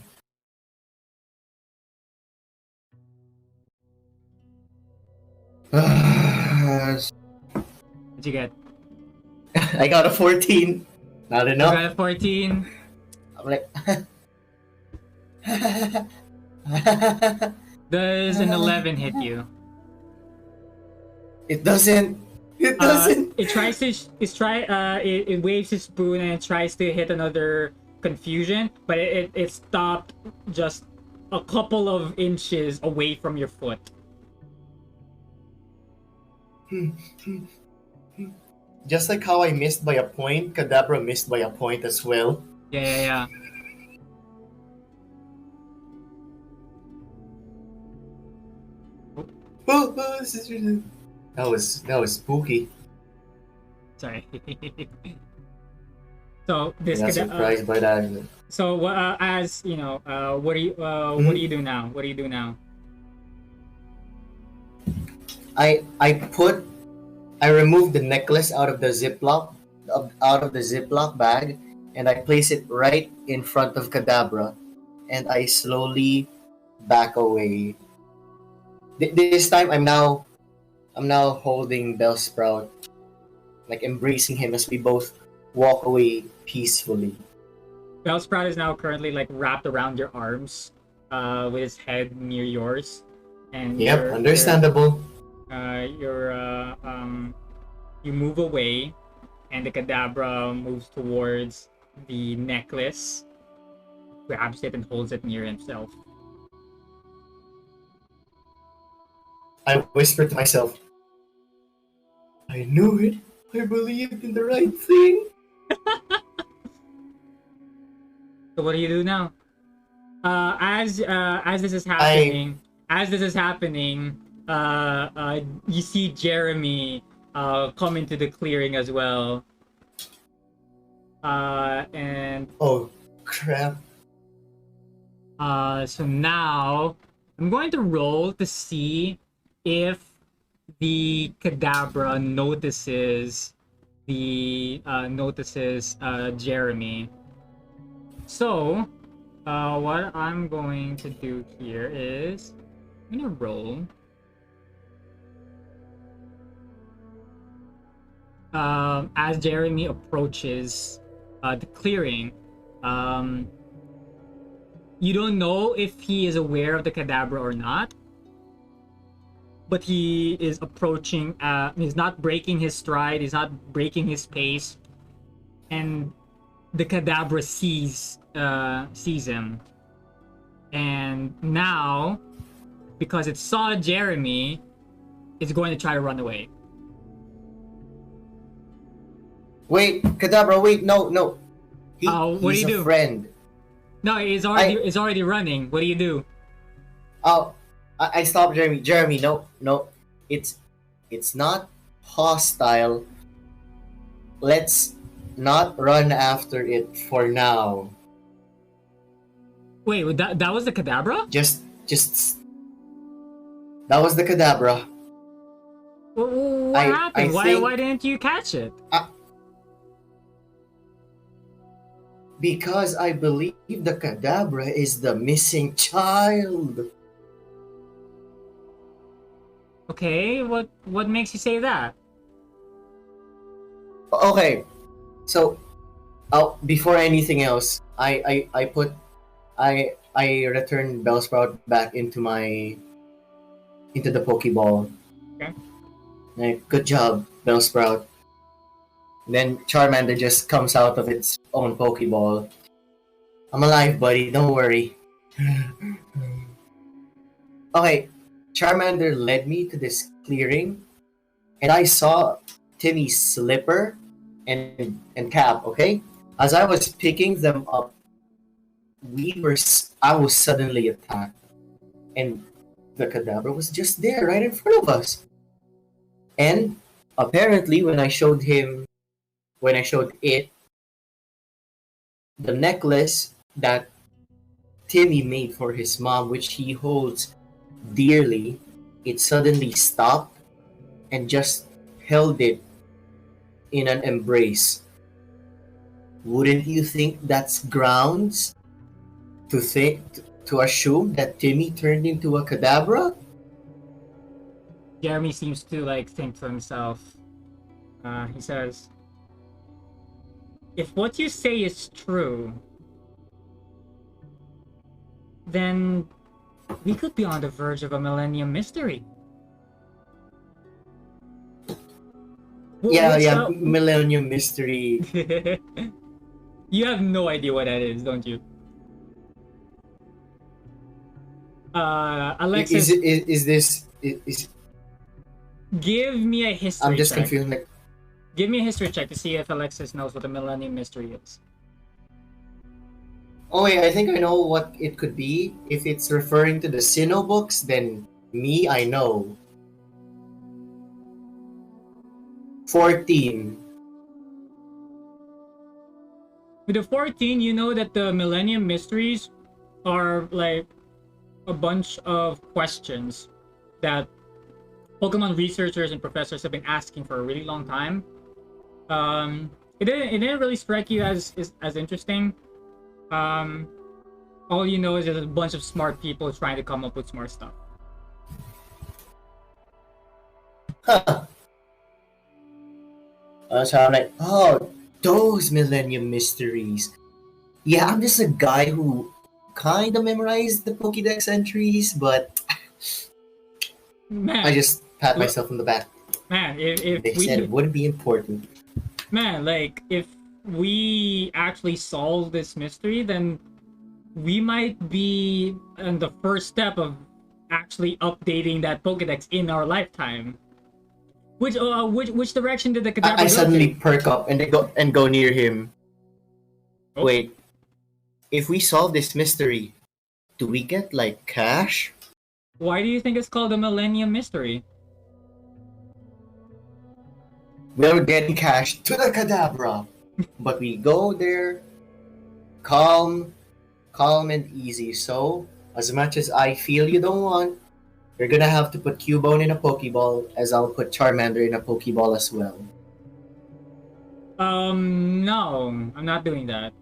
What'd you get? I got a 14. Not enough. You got a 14. I'm like. Does an 11 hit you? It doesn't. It doesn't. It waves its spoon and it tries to hit another confusion, but it stopped just a couple of inches away from your foot. Just like how I missed by a point, Kadabra missed by a point as well. Yeah. Oh, that was spooky. Sorry. So this Not surprised by that. So as you know, what do you do now? What do you do now? I removed the necklace out of the Ziploc bag, and I place it right in front of Kadabra, and I slowly back away. This time I'm now holding Bellsprout, like embracing him as we both walk away peacefully. Bellsprout is now currently like wrapped around your arms, with his head near yours, and understandable. You move away, and the Kadabra moves towards the necklace, grabs it and holds it near himself. I whispered to myself, I knew it. I believed in the right thing. So what do you do now? As this is happening, you see Jeremy come into the clearing as well. And oh crap. So now I'm going to roll to see if the Kadabra notices Jeremy. So what I'm going to do here is I'm gonna roll. As Jeremy approaches the clearing, you don't know if he is aware of the Kadabra or not, but he is approaching. He's not breaking his stride. He's not breaking his pace, and the Kadabra sees him. And now, because it saw Jeremy, it's going to try to run away. Wait, Kadabra, wait, no. What do He's you a do? friend. No, it's already running. What do you do? Oh, I stopped Jeremy. Jeremy, no. It's not hostile. Let's not run after it for now. Wait, that was the Kadabra? Just that was the Kadabra. What happened? I think Why didn't you catch it? Because I believe the Kadabra is the missing child. Okay, what makes you say that? Okay, so before anything else, I returned Bellsprout back into the Pokeball. Okay. Like, good job, Bellsprout. Then Charmander just comes out of its own Pokeball. I'm alive, buddy. Don't worry. Okay, Charmander led me to this clearing, and I saw Timmy's slipper and cap. Okay, as I was picking them up, I was suddenly attacked, and the Kadabra was just there, right in front of us. And apparently, when I showed it the necklace that Timmy made for his mom, which he holds dearly, it suddenly stopped and just held it in an embrace. Wouldn't you think that's grounds to assume that Timmy turned into a Kadabra? Jeremy seems to think to himself. He says, "If what you say is true, then we could be on the verge of a Millennium Mystery." Yeah, Millennium Mystery. You have no idea what that is, don't you? Alexis, Is this? give me a history I'm just check. confused. Like, Give me a history check to see if Alexis knows what the Millennium Mystery is. oh wait, I think I know what it could be. If it's referring to the Sinnoh books, then I know. 14. With the 14, you know that the Millennium Mysteries are like a bunch of questions that Pokemon researchers and professors have been asking for a really long time. It didn't really strike you as interesting. All you know is there's a bunch of smart people trying to come up with smart stuff. Huh. So I'm like, oh, those Millennium Mysteries. Yeah, I'm just a guy who kind of memorized the Pokédex entries, but Man, I just pat myself on the back. man, if They said it wouldn't be important. Man, like, if we actually solve this mystery, then we might be in the first step of actually updating that Pokédex in our lifetime. Which direction did the Kadabra I go suddenly to? perk up and go near him. Oh. Wait, if we solve this mystery, do we get like cash? Why do you think it's called the Millennium Mystery? We're getting cash to the Kadabra, but we go there calm and easy. So, as much as I feel you don't want, you're gonna have to put Cubone in a Pokeball, as I'll put Charmander in a Pokeball as well. No, I'm not doing that.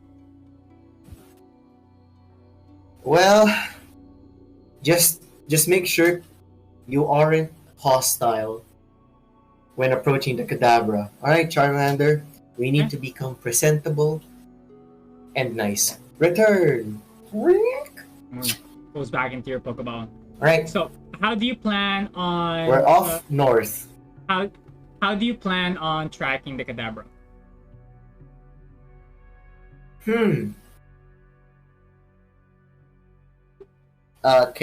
Well, just make sure you aren't hostile when approaching the Kadabra. Alright, Charmander, we need to become presentable and nice. Return! Goes back into your Pokeball. Alright, So, how do you plan on... we're off north. How do you plan on tracking the Kadabra? Can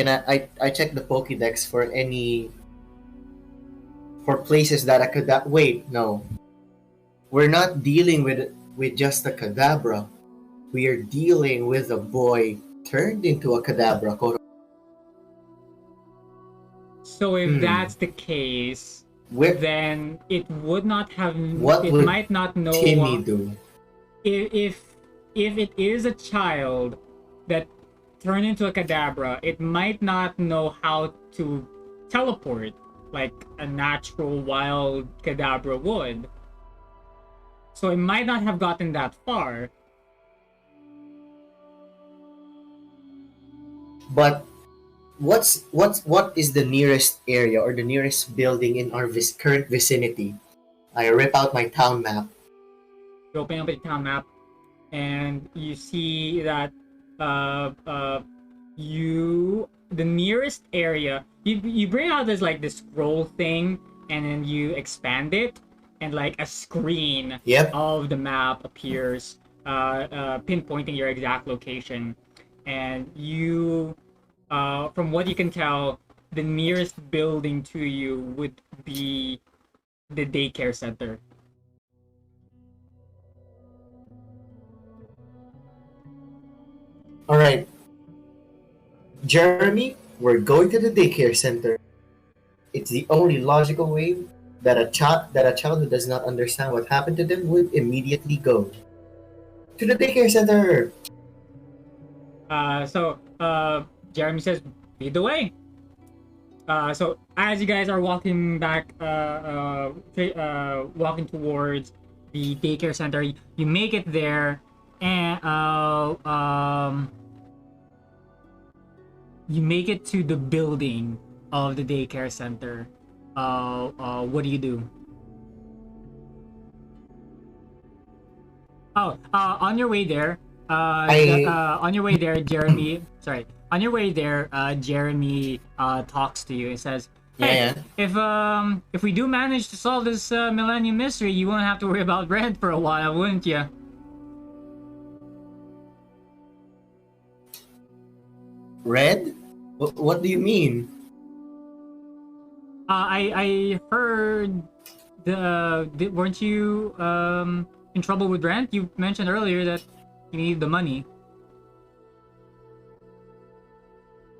I check the Pokédex for places that I could wait, no. we're not dealing with just a Kadabra. We are dealing with a boy turned into a Kadabra. So if that's the case, Where, then it would not have. what It would might not Timmy know do? if it is a child that turned into a Kadabra. It might not know how to teleport like a natural wild Kadabra would. So it might not have gotten that far. But what is the nearest area or the nearest building in our current vicinity? I rip out my town map. You open up the town map and you see that uh uh the nearest area, you bring out this scroll thing, and then you expand it, and like a screen Yep. of the map appears, pinpointing your exact location. And you, from what you can tell, the nearest building to you would be the daycare center. All right, Jeremy, we're going to the daycare center. It's the only logical way that a child who does not understand what happened to them would immediately go to the daycare center. So Jeremy says, lead the way. So as you guys are walking back, walking towards the daycare center, you make it there, and you make it to the building of the daycare center. What do you do? Oh, on your way there, Jeremy. Sorry, on your way there, Jeremy talks to you and says, "Hey, Yeah. if we do manage to solve this Millennium Mystery, you won't have to worry about rent for a while, wouldn't you?" Red? What do you mean? I heard weren't you in trouble with rent? You mentioned earlier that you need the money.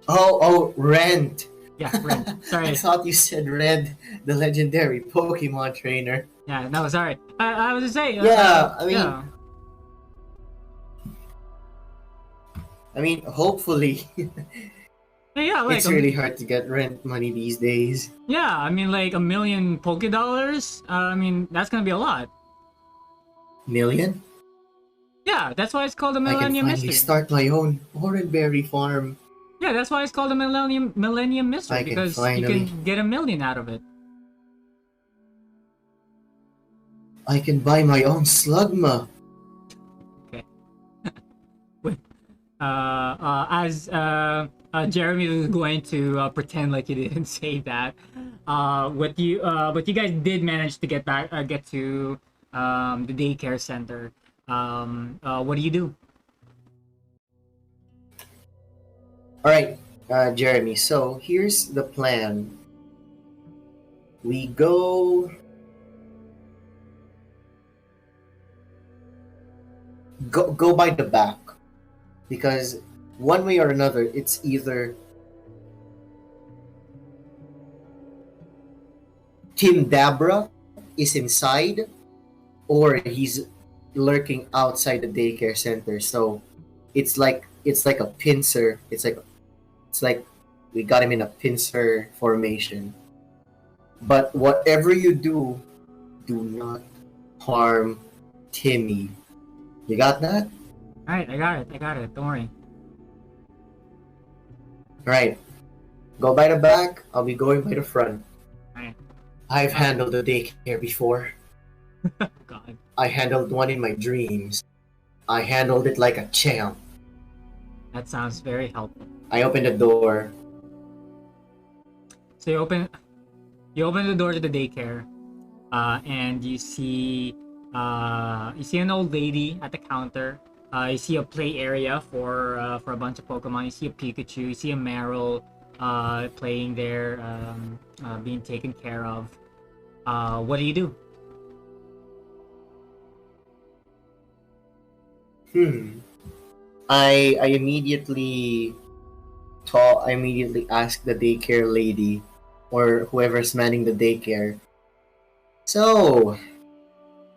Oh, Rent. Yeah, rent. Sorry. I thought you said Red, the legendary Pokemon trainer. Yeah, no, sorry. I was just saying. Yeah, I mean, hopefully. Yeah, like It's really hard to get rent money these days. yeah, I mean, like 1,000,000 Poké Dollars. I mean, that's gonna be a lot. Million? Yeah, that's why it's called the I can Millennium finally Mystery. start my own Oranberry farm. Yeah, that's why it's called the Millennium Mystery, I can because you finally- can get 1,000,000 out of it. I can buy my own Slugma. Okay. As Jeremy was going to pretend like he didn't say that, but you guys did manage to get to the daycare center. What do you do? Alright, Jeremy, so here's the plan. We go by the back, because one way or another it's either Tim Dabra is inside or he's lurking outside the daycare center. So it's like a pincer. It's like we got him in a pincer formation. But whatever you do, do not harm Timmy. You got that? All right, I got it. Don't worry. Right. Go by the back. I'll be going by the front. Alright. I've handled a daycare before. God. I handled one in my dreams. I handled it like a champ. That sounds very helpful. I opened the door. So you open the door to the daycare, and you see an old lady at the counter. You see a play area for a bunch of Pokemon. You see a Pikachu. You see a Meryl playing there, being taken care of. What do you do? Hmm. I immediately I immediately asked the daycare lady or whoever's manning the daycare. So,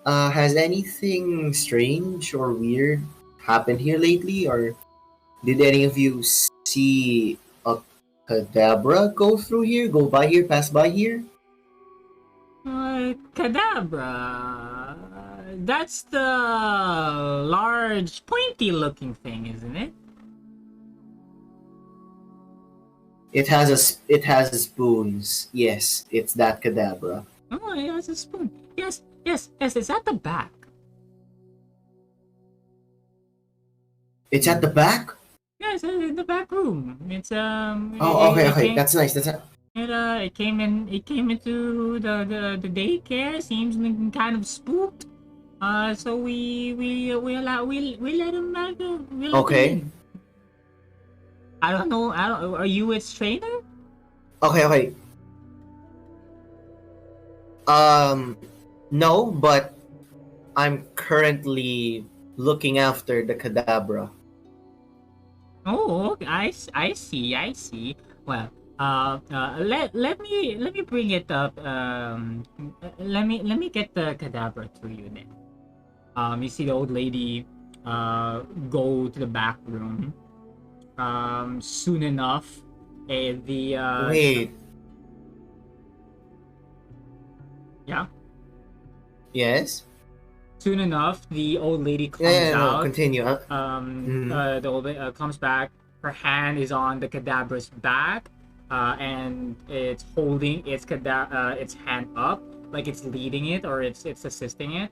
has anything strange or weird happened here lately, or did any of you see a Kadabra go by here, pass by here? Kadabra. That's the large, pointy-looking thing, isn't it? It has spoons. Yes, it's that Kadabra. Oh, it has a spoon. Yes, yes, yes. It's at the back. It's at the back. Yes, in the back room. It's Oh, okay, it okay. came That's nice. That's it came into the daycare. Seems kind of spooked. So we let him we let him okay. in. I don't know. I don't. Are you its trainer? Okay, okay. Um, no, but I'm currently looking after the Kadabra. Oh, okay. I see. I see. Well, let me bring it up. Let me get the cadaver to you then. You see the old lady, go to the back room. Soon enough, the Wait, yeah. yes? Soon enough, the old lady Yeah, comes yeah, no, out. continue. Mhm. The old lady comes back. Her hand is on the cadaver's back, and it's holding its hand up, like it's leading it or it's assisting it.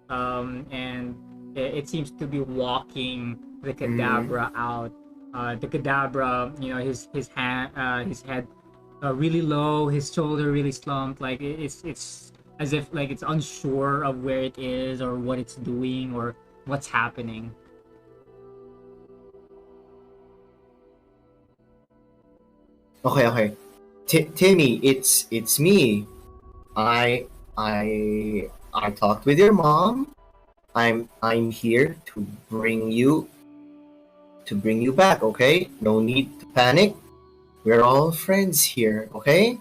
And it seems to be walking the Mhm. cadabra out. The cadabra, his head really low, his shoulder really slumped. Like it's as if like it's unsure of where it is or what it's doing or what's happening. Okay, okay. Timmy, it's me. I I talked with your mom. I'm here to bring you back, okay? No need to panic. We're all friends here, okay?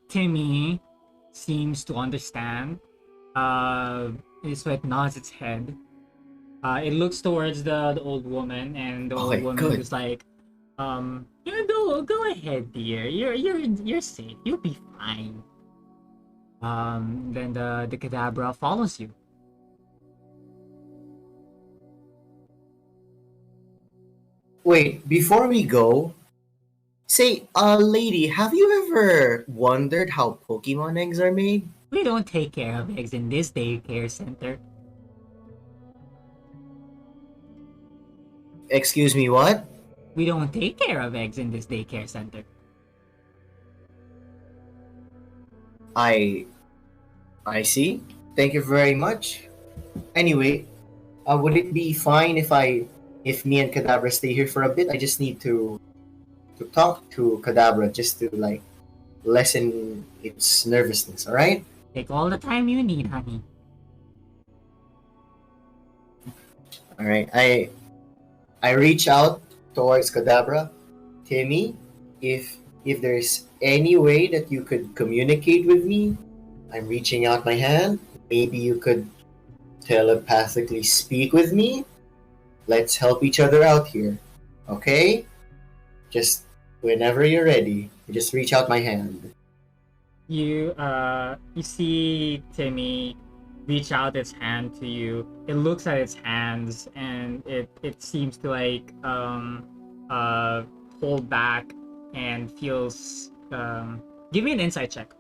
Timmy seems to understand. Uh, so it nods its head. It looks towards the old woman, and the old Okay, woman good. is like, yeah, go ahead, dear. You're safe. You'll be fine. Then the cadabra follows you. Wait, before we go, say, lady, have you ever wondered how Pokemon eggs are made? We don't take care of eggs in this daycare center. Excuse me, what? We don't take care of eggs in this daycare center. I I see. Thank you very much. Anyway, would it be fine if me and Kadabra stay here for a bit? I just need to talk to Kadabra just to like lessen its nervousness. All right. Take all the time you need, honey. All right. I reach out towards Kadabra. Timmy, if there's any way that you could communicate with me, I'm reaching out my hand. Maybe you could telepathically speak with me. Let's help each other out here. Okay? Just whenever you're ready, just reach out my hand. You see Timmy reach out its hand to you. It looks at its hands and it seems to like uh hold back and feels give me an insight check.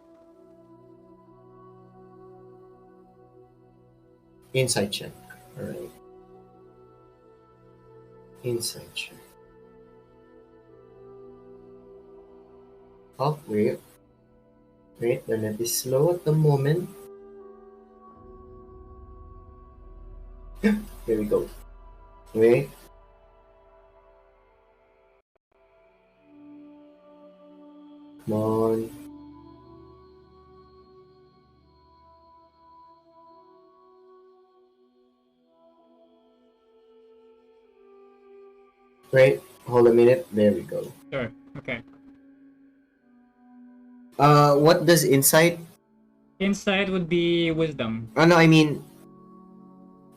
Insight check. Alright. Insight check. Oh, wait. Wait, the net is slow at the moment. Here we go. Wait. Come on. Right? Hold a minute. There we go. Sure. Okay. What does insight? Insight would be wisdom. Oh no, I mean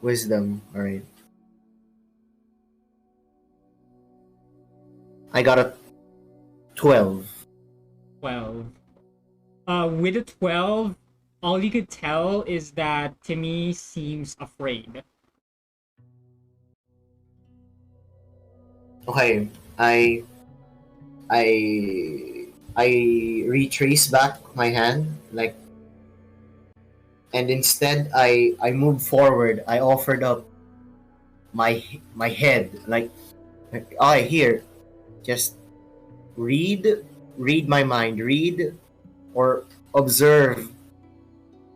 wisdom. All right. I got a 12. 12. With a 12, all you could tell is that Timmy seems afraid. Okay. I I retrace back my hand like, and instead I moved forward. I offered up my head like, I here, just read read my mind, read or observe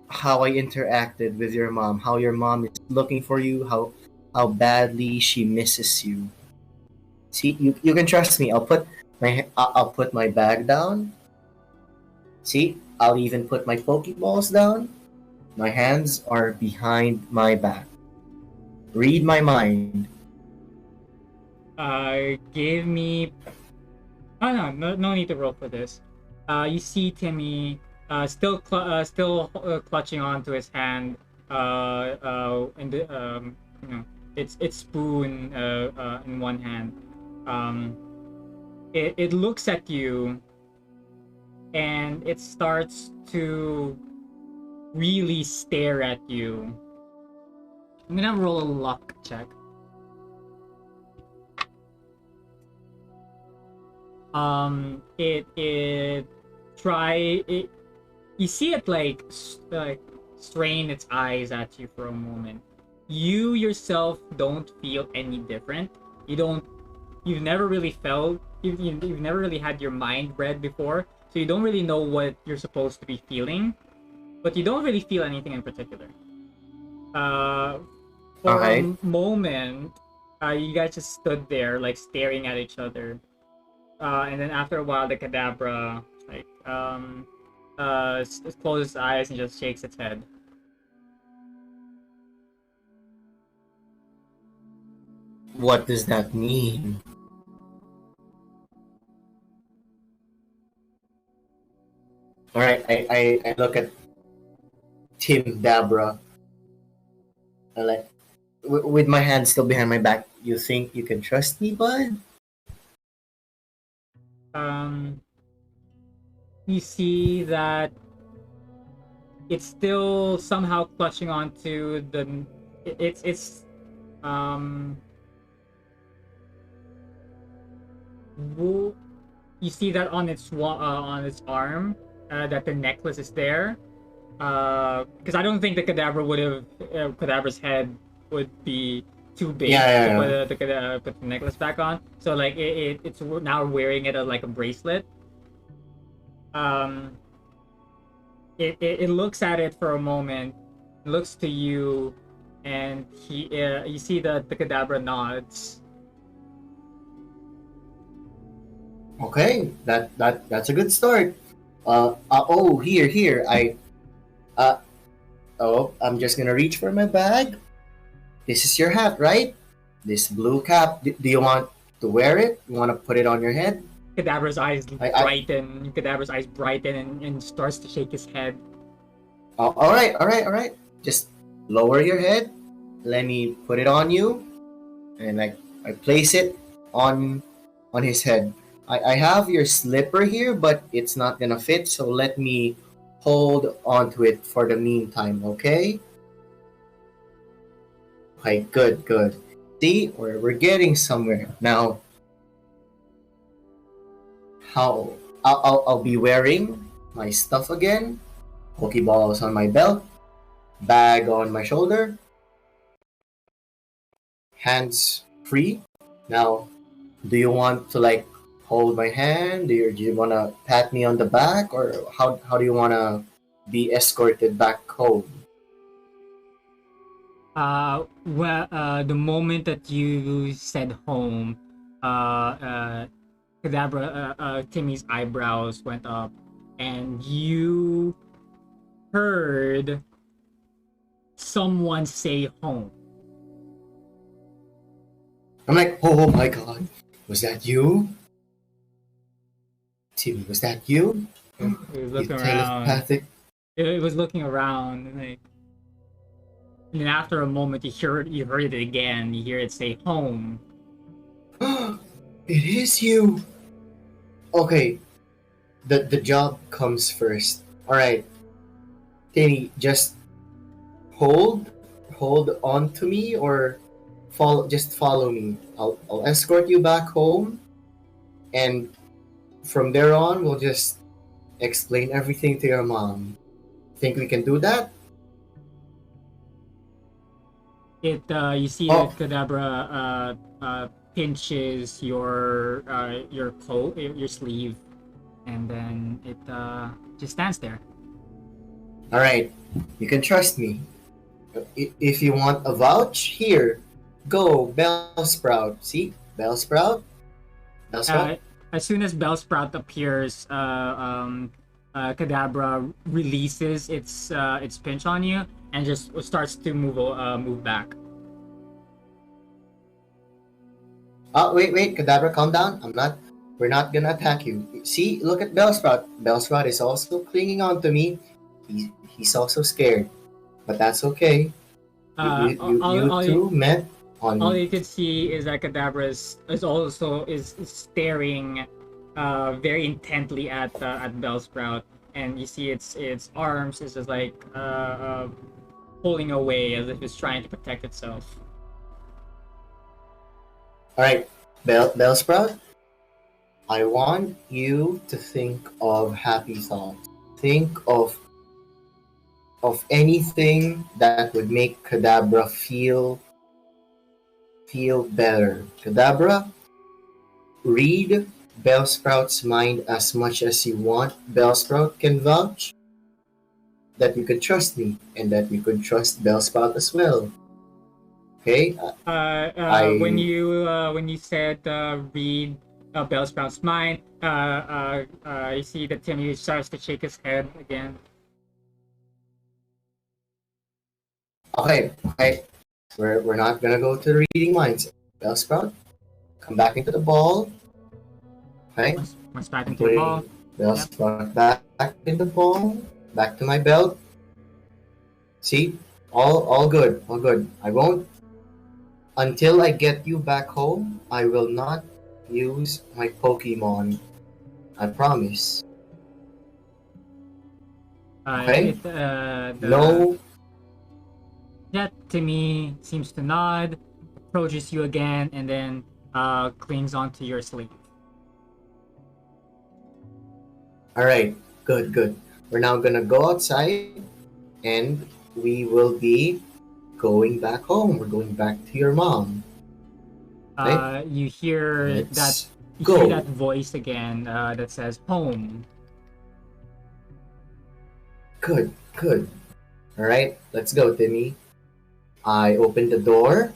how I interacted with your mom, how your mom is looking for you, how badly she misses you. See, you can trust me. I'll put my bag down. See, I'll even put my pokeballs down. My hands are behind my back. Read my mind. Give me. Oh no need to roll for this. You see Timmy, still clutching onto his hand. And you know, it's spoon in one hand. Um, it looks at you, and it starts to really stare at you. I'm gonna roll a luck check. It try it. You see it like strain its eyes at you for a moment. You yourself don't feel any different. You've never really felt. You've never really had your mind read before, so you don't really know what you're supposed to be feeling. But you don't really feel anything in particular. Uh, for a Okay. moment, you guys just stood there like staring at each other. And then after a while, the Kadabra closes its eyes and just shakes its head. What does that mean? All right. I look at Tim Dabra. I like with my hand still behind my back. You think you can trust me, bud? Um, you see that it's still somehow clutching onto the. It's um. You see that on its arm, that the necklace is there. Because I don't think the Kadabra would have Kadabra's head would be too big Yeah, to yeah, yeah. put the necklace back on. So like it's now wearing it as like a bracelet. Um, it looks at it for a moment, looks to you, and you see that the Kadabra nods. Okay, that's a good start. Oh, here. Uh, oh, I'm just gonna reach for my bag. This is your hat, right? This blue cap. Do you want to wear it? You want to put it on your head? Kadabra's eyes I brighten. Kadabra's eyes brighten and starts to shake his head. all right. Just lower your head. Let me put it on you, and I place it on on his head. I have your slipper here, but it's not gonna fit. So let me hold onto it for the meantime. Okay. Okay. Good. See, we're getting somewhere now. How I'll be wearing my stuff again. Pokeballs on my belt, bag on my shoulder, hands free. Now, do you want to like hold my hand? Do you want to pat me on the back, or how do you want to be escorted back home? The moment that you said home, Timmy's eyebrows went up, and you heard someone say home. I'm like, oh my god. Was that you? Timmy, was that you? It was You looking around. telepathic. It was looking around, and like, and then after a moment, you heard it again. You hear it say "home." It is you. Okay, the job comes first. All right, Timmy, just hold hold on to me, or follow me. I'll escort you back home, and from there on we'll just explain everything to your mom. Think we can do that? You see Oh, that Kadabra pinches your coat, your sleeve, and then it just stands there. all right. You can trust me. If you want a vouch, here, go Bellsprout. See, Bellsprout, Bellsprout. Uh, as soon as Bellsprout appears, Kadabra releases its pinch on you and just starts to move back. Oh, wait, Kadabra, calm down. We're not gonna attack you. See, look at Bellsprout. Bellsprout is also clinging on to me. He's also scared, but that's okay. You All two met all on. you can see is that Kadabra is staring very intently at Bellsprout, and you see its arms is just like pulling away as if it's trying to protect itself. All right, Bellsprout. I want you to think of happy thoughts. Think of anything that would make Kadabra feel better. Kadabra, read Bellsprout's mind as much as you want. Bellsprout can vouch that you could trust me and that you could trust Bellsprout as well. Okay? I When you said read Bellsprout's mind, you see that Timmy starts to shake his head again. okay. We're not gonna go to the reading minds. Bellsprout, come back into the ball. Okay? Once back I'm into the ball. putting Bellsprout back in the ball. Back to my belt. See? All good. All good. I won't until I get you back home, I will not use my Pokemon. I promise. Okay? It the No. That Timmy seems to nod, approaches you again, and then clings onto your sleeve. Alright. Good, good. We're now gonna go outside and we will be going back home. We're going back to your mom. Okay? You hear Let's that go. voice again that says home. Good, good. Alright, let's go, Timmy. I open the door.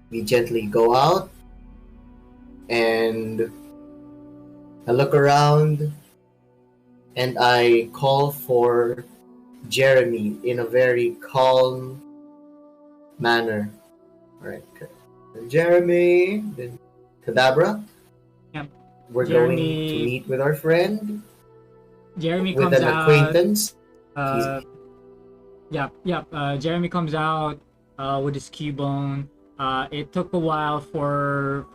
We gently go out. And I look around. And I call for Jeremy in a very calm manner. Alright, Jeremy, then Kadabra. Yep. We're going to meet with our friend. Jeremy with comes an out. Acquaintance. Jeremy comes out with his Cubone. It took a while for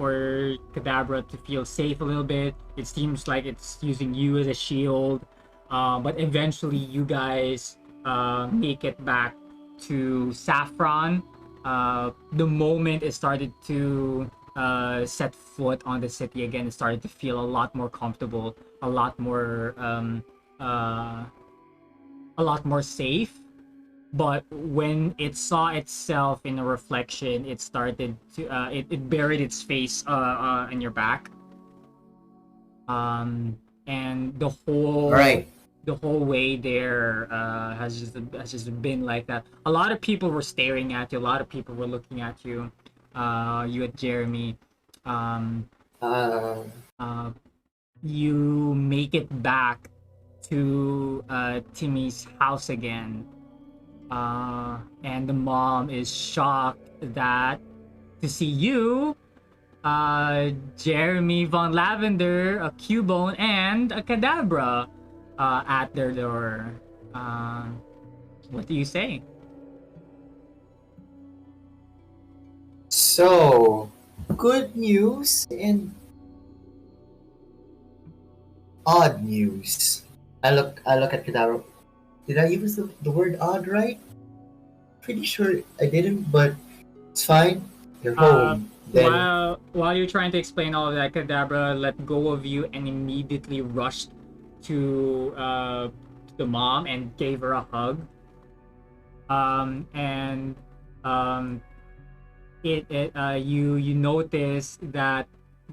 Kadabra to feel safe a little bit. It seems like it's using you as a shield, but eventually you guys make it back to Saffron. The moment it started to set foot on the city again, it started to feel a lot more comfortable, a lot more safe. But when it saw itself in a reflection, it started to it buried its face in your back, and Alright. the whole way there has just been like that. A lot of people were staring at you. A lot of people were looking at you. You at Jeremy. Um, you make it back to Timmy's house again. And the mom is shocked that to see you, Jeremy Von Lavender, a Cubone, and a Kadabra at their door. What do you say? So, good news and odd news. I look at Kadabra. Did I use the word odd right? Pretty sure I didn't, but it's fine. You're Uh, home. Then while you're trying to explain all of that, Kadabra let go of you and immediately rushed to the mom and gave her a hug. And you notice that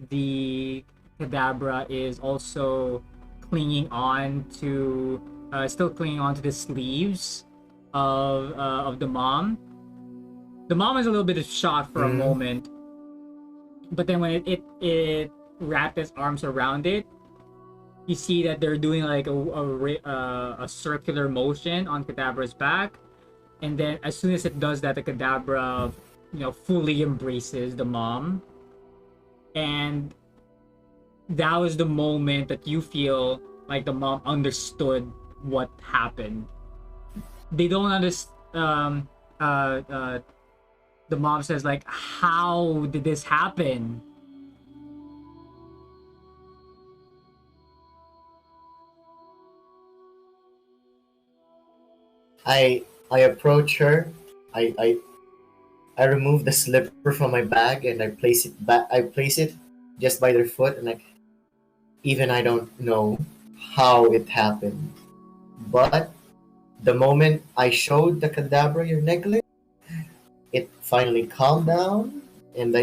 the Kadabra is also still clinging on to the sleeves of the mom. The mom is a little bit of shock for a moment, but then when it wrapped its arms around it, you see that they're doing like a circular motion on Kadabra's back, and then as soon as it does that, the Kadabra, fully embraces the mom, and that was the moment that you feel like the mom understood what happened. They don't understand. The mom says like, "How did this happen?" I approach her. I remove the slipper from my bag and I place it back. I place it just by their foot, and like, even I don't know how it happened, but the moment I showed the Kadabra your necklace, it finally calmed down, and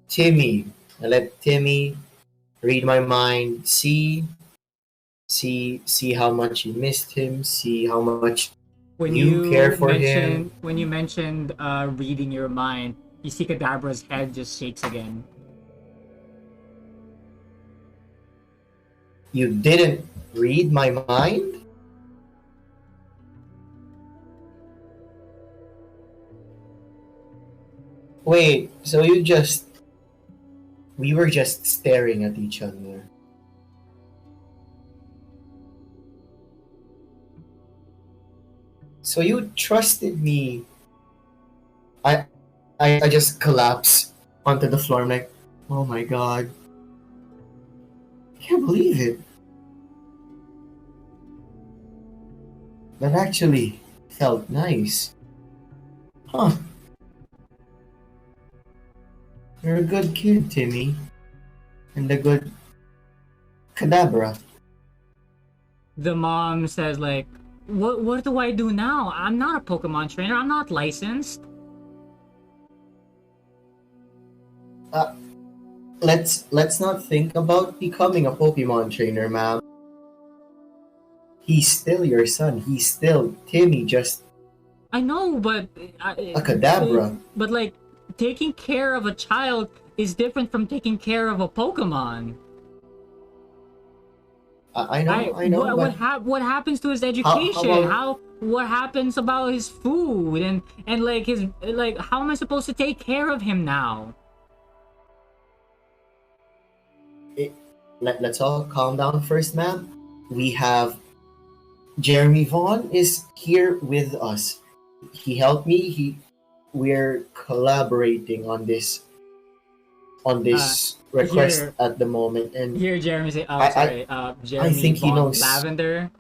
Timmy, I let Timmy read my mind, see how much you missed him, see how much you care for him. When you mentioned reading your mind, you see Kadabra's head just shakes again. You didn't read my mind? Wait, so we were just staring at each other. So you trusted me. I I just collapse onto the floor. I'm like, oh my god. I can't believe it. That actually felt nice. Huh. You're a good kid, Timmy. And a good Kadabra. The mom says like, "What do I do now? I'm not a Pokemon trainer. I'm not licensed." Let's not think about becoming a Pokemon trainer, ma'am. He's still your son. He's still Timmy, just I know, but a Kadabra. but like taking care of a child is different from taking care of a Pokemon. I know, but What happens to his education? What happens about his food and like his like how am I supposed to take care of him now? let's all calm down first, ma'am. We have Jeremy Vaughn is here with us. He helped me. We're collaborating on this request Here at the moment, and here Jeremy say I Jeremy think he Von knows. Lavender.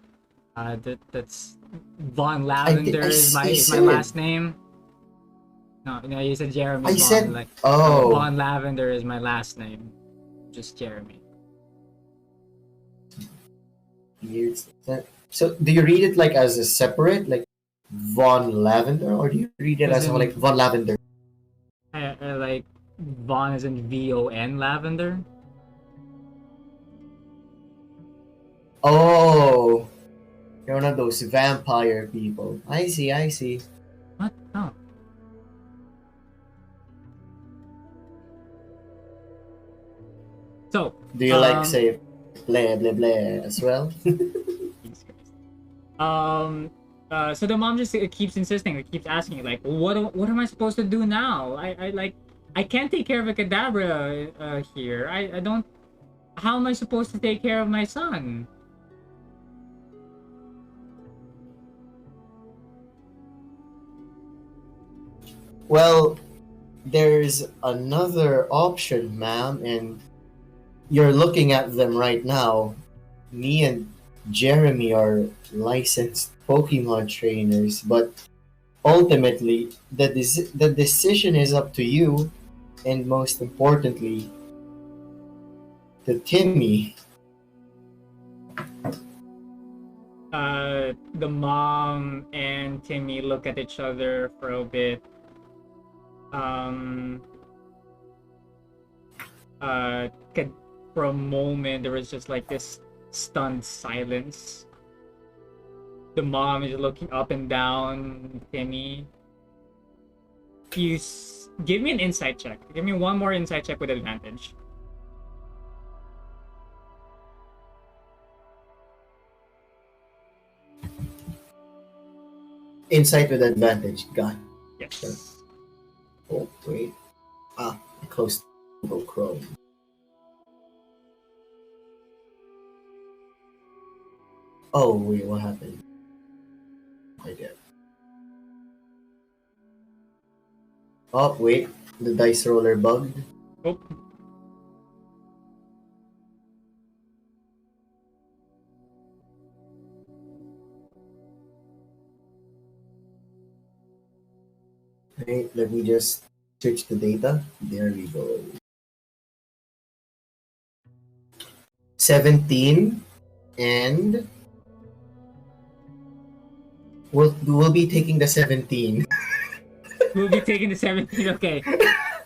That's Von Lavender is my said, last name. No, you said Jeremy I Von said, like oh, Von Lavender is my last name. Just Jeremy. So do you read it like as a separate, like Von Lavender, or do you read it As as like in Von Lavender? like Von is in VON Lavender. Oh, you're one of those vampire people. I see. What? Oh. So, Do you like say blah blah blah as well? so the mom just keeps insisting, keeps asking, like, what am I supposed to do now? I like, I can't take care of a Kadabra here. I don't. How am I supposed to take care of my son? Well, there's another option, ma'am, and you're looking at them right now. Me and Jeremy are licensed Pokemon trainers, but ultimately, the decision is up to you, and most importantly, to Timmy. The mom and Timmy look at each other for a bit. Um, uh, for a moment, there was just like this stunned silence. The mom is looking up and down Timmy. Give me an insight check. Give me one more insight check with advantage. Insight with advantage. Got. Yes. Oh wait. I closed Google Chrome. Oh wait, what happened? I did. Oh wait, the dice roller bugged. Oh. Wait, let me just switch the data. There we go. 17 and we'll be taking the 17. We'll be taking the 17. Okay.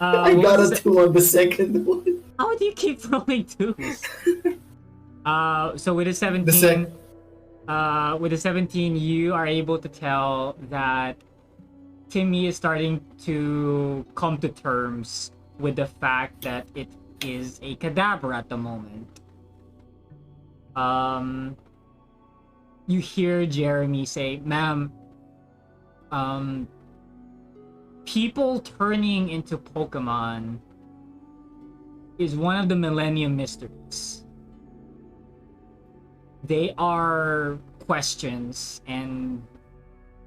I got a 2 on the second one. How do you keep rolling twos? So with the 17, with the 17, you are able to tell that Timmy is starting to come to terms with the fact that it is a Kadabra at the moment. You hear Jeremy say, "Ma'am, people turning into Pokemon is one of the Millennium Mysteries. They are questions and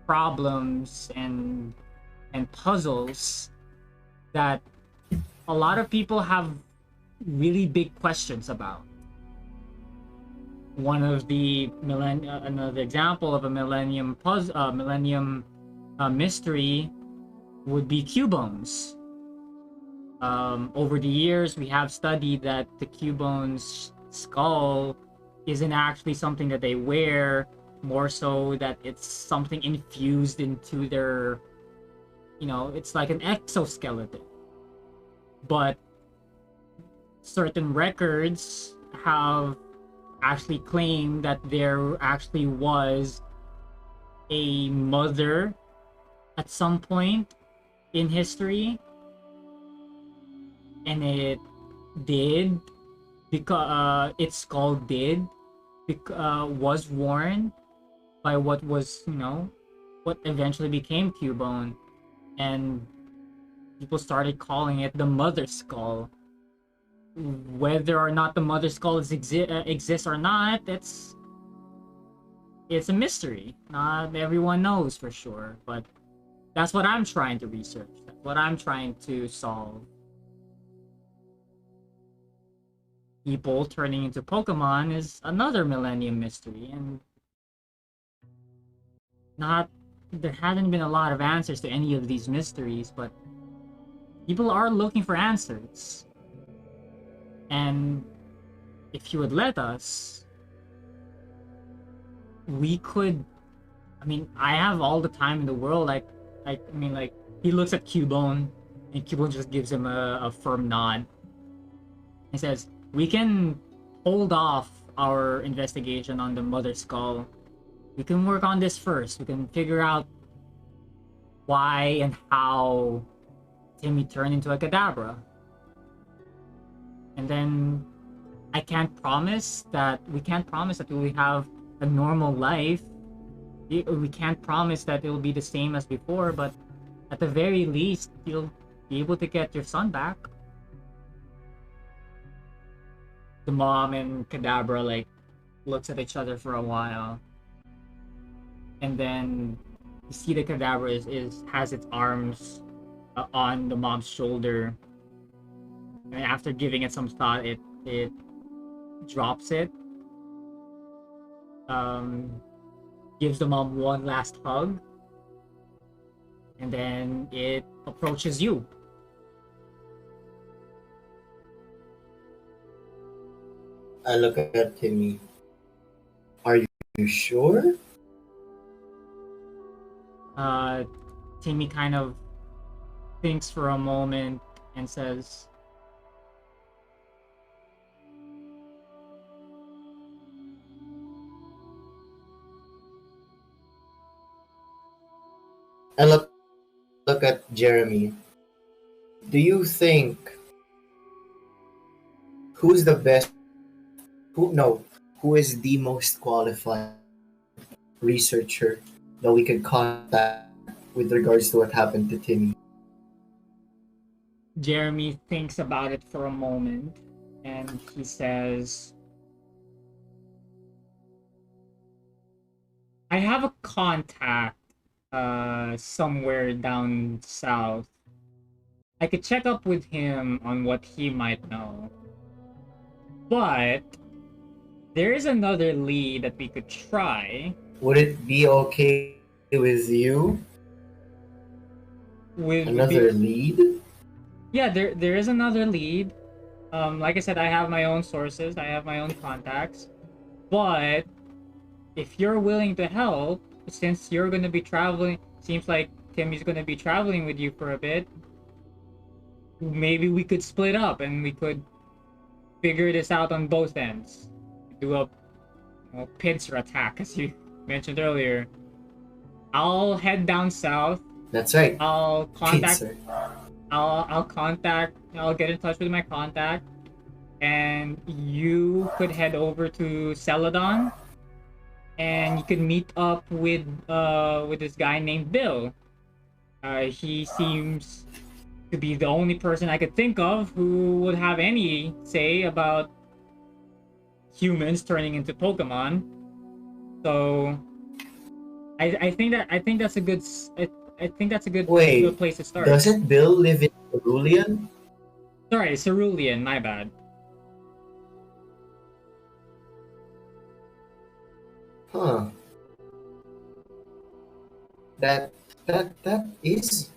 problems and puzzles that a lot of people have really big questions about. One of the another example of a Millennium Mystery would be Cubones. Over the years, we have studied that the Cubone's skull isn't actually something that they wear, more so that it's something infused into their, it's like an exoskeleton. But certain records have actually claimed that there actually was a mother at some point in history, and it did because its skull did was worn by what was what eventually became Cubone, and people started calling it the mother skull. Whether or not the mother skull exists or not, it's a mystery. Not everyone knows for sure, but that's what I'm trying to research. That's what I'm trying to solve. People turning into Pokemon is another Millennium Mystery, and there hasn't been a lot of answers to any of these mysteries, but people are looking for answers. And if you would let us, we could. I have all the time in the world. Like he looks at Cubone, and Cubone just gives him a firm nod. He says, "We can hold off our investigation on the mother skull. We can work on this first. We can figure out why and how Timmy turned into a Kadabra. And then we can't promise that we have a normal life. We can't promise that it will be the same as before, but at the very least, be able to get your son back. The mom and Kadabra like looks at each other for a while, and then you see the Kadabra has its arms on the mom's shoulder, and after giving it some thought, it drops it. Gives the mom one last hug, and then it approaches you. I look at Timmy. Are you sure? Timmy kind of thinks for a moment and says, I look at Jeremy. Do you think who's the best? Who is the most qualified researcher that we could contact with regards to what happened to Timmy? Jeremy thinks about it for a moment, and he says, I have a contact somewhere down south. I could check up with him on what he might know. But there is another lead that we could try. Would it be okay with you? Another lead? Yeah, there is another lead. Like I said, I have my own sources, I have my own contacts. But if you're willing to help, since you're gonna be traveling, seems like Timmy's gonna be traveling with you for a bit, maybe we could split up and we could figure this out on both ends. Do a pincer attack, as you mentioned earlier. I'll head down south. That's right. I'll contact. Pincer. I'll get in touch with my contact, and you could head over to Celadon, and you could meet up with this guy named Bill. He seems to be the only person I could think of who would have any say about humans turning into Pokemon. So I think that's a good good place to start. Doesn't Bill live in Cerulean? Sorry, Cerulean, my bad. Huh. That is...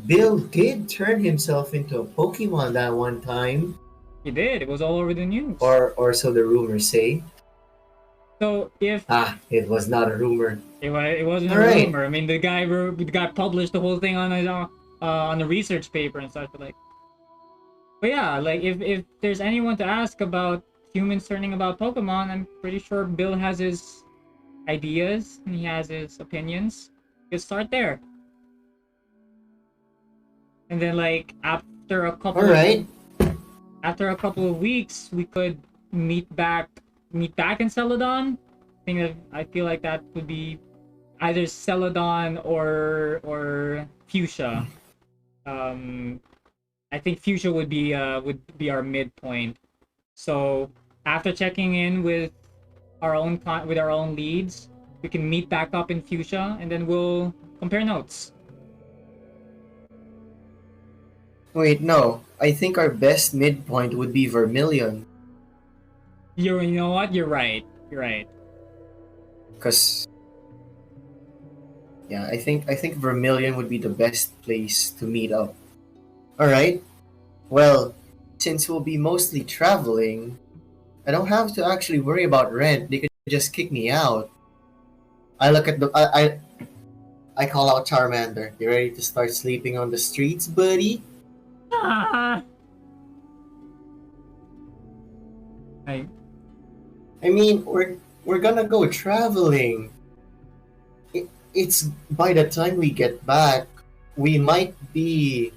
Bill did turn himself into a Pokemon that one time. He did. It was all over the news. Or so the rumors say. So if it was not a rumor. It wasn't a rumor. I mean, the guy published the whole thing on his on the research paper and stuff. But yeah, like if there's anyone to ask about humans turning about Pokemon, I'm pretty sure Bill has his ideas and he has his opinions. You could start there. And then, like, after a couple of weeks, we could meet back in Celadon. I feel like that would be either Celadon or Fuchsia. I think Fuchsia would be our midpoint. So after checking in with our own leads, we can meet back up in Fuchsia, and then we'll compare notes. Wait, no. I think our best midpoint would be Vermilion. You know what? You're right. Cause yeah, I think Vermilion would be the best place to meet up. All right. Well, since we'll be mostly traveling, I don't have to actually worry about rent. They could just kick me out. I look at I call out Charmander. You ready to start sleeping on the streets, buddy? I mean, we're gonna go traveling. It's by the time we get back, we might be,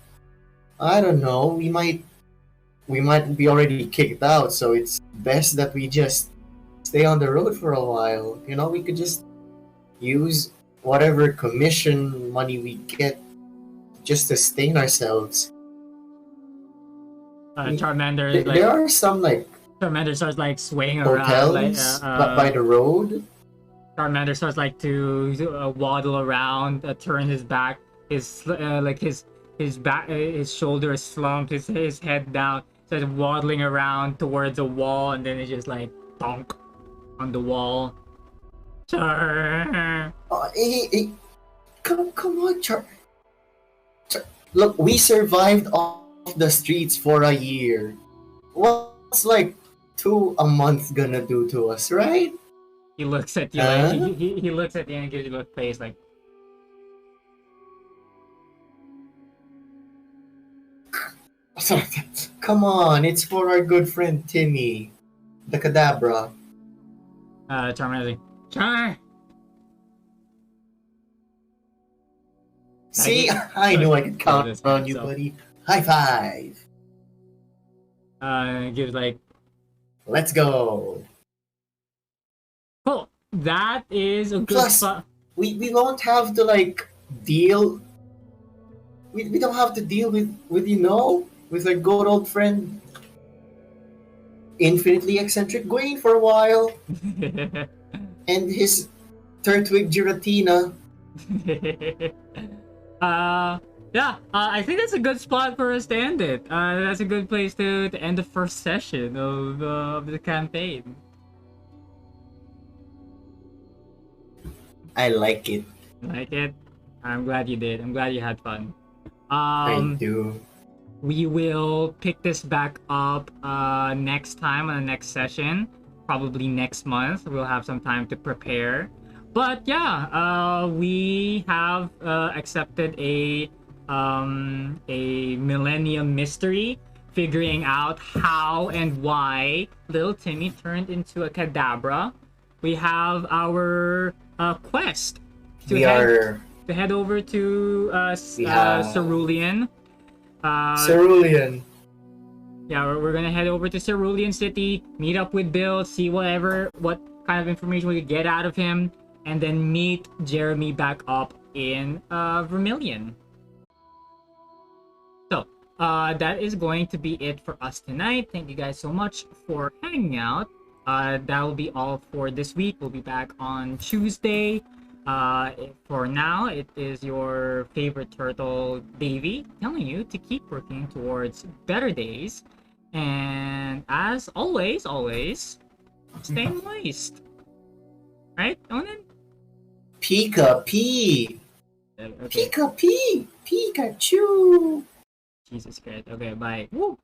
I don't know, we might be already kicked out. So it's best that we just stay on the road for a while. You know, we could just use whatever commission money we get just to sustain ourselves. Charmander is there are some like Charmander starts like swaying around, like hotels by the road. Charmander starts like to waddle around, turn his back, his back, his shoulders slumped, his head down, starts waddling around towards a wall, and then it just like bonk on the wall. Char. Hey, come on, Look, we survived off the streets for a year. What's like a month gonna do to us, right? He looks at you like he looks at you and gives you a face like. Come on, it's for our good friend Timmy, the Kadabra. Charmander, Char. See, I knew I could count on you, buddy. High five. Gives like. Let's go. Cool. That is a good Plus, spot. we won't have to like deal. We don't have to deal with with our good old friend, infinitely eccentric Gwaine for a while, and his Turtwig Giratina. I think that's a good spot for us to end it. That's a good place to end the first session of the campaign. I like it. Like it? I'm glad you did. I'm glad you had fun. I do. We will pick this back up next time on the next session. Probably next month. We'll have some time to prepare. But yeah, we have accepted a Millennium Mystery, figuring out how and why little Timmy turned into a Kadabra. We have our quest to head over to Cerulean. Cerulean. Yeah, we're gonna head over to Cerulean City, meet up with Bill, see what kind of information we could get out of him, and then meet Jeremy back up in Vermilion. So, that is going to be it for us tonight. Thank you guys so much for hanging out. That will be all for this week. We'll be back on Tuesday. For now, it is your favorite turtle, Davy, telling you to keep working towards better days. And as always, stay moist. Right, Onan? Pika P. Okay. Pika P. Pikachu. Jesus Christ. Okay, bye. Woo.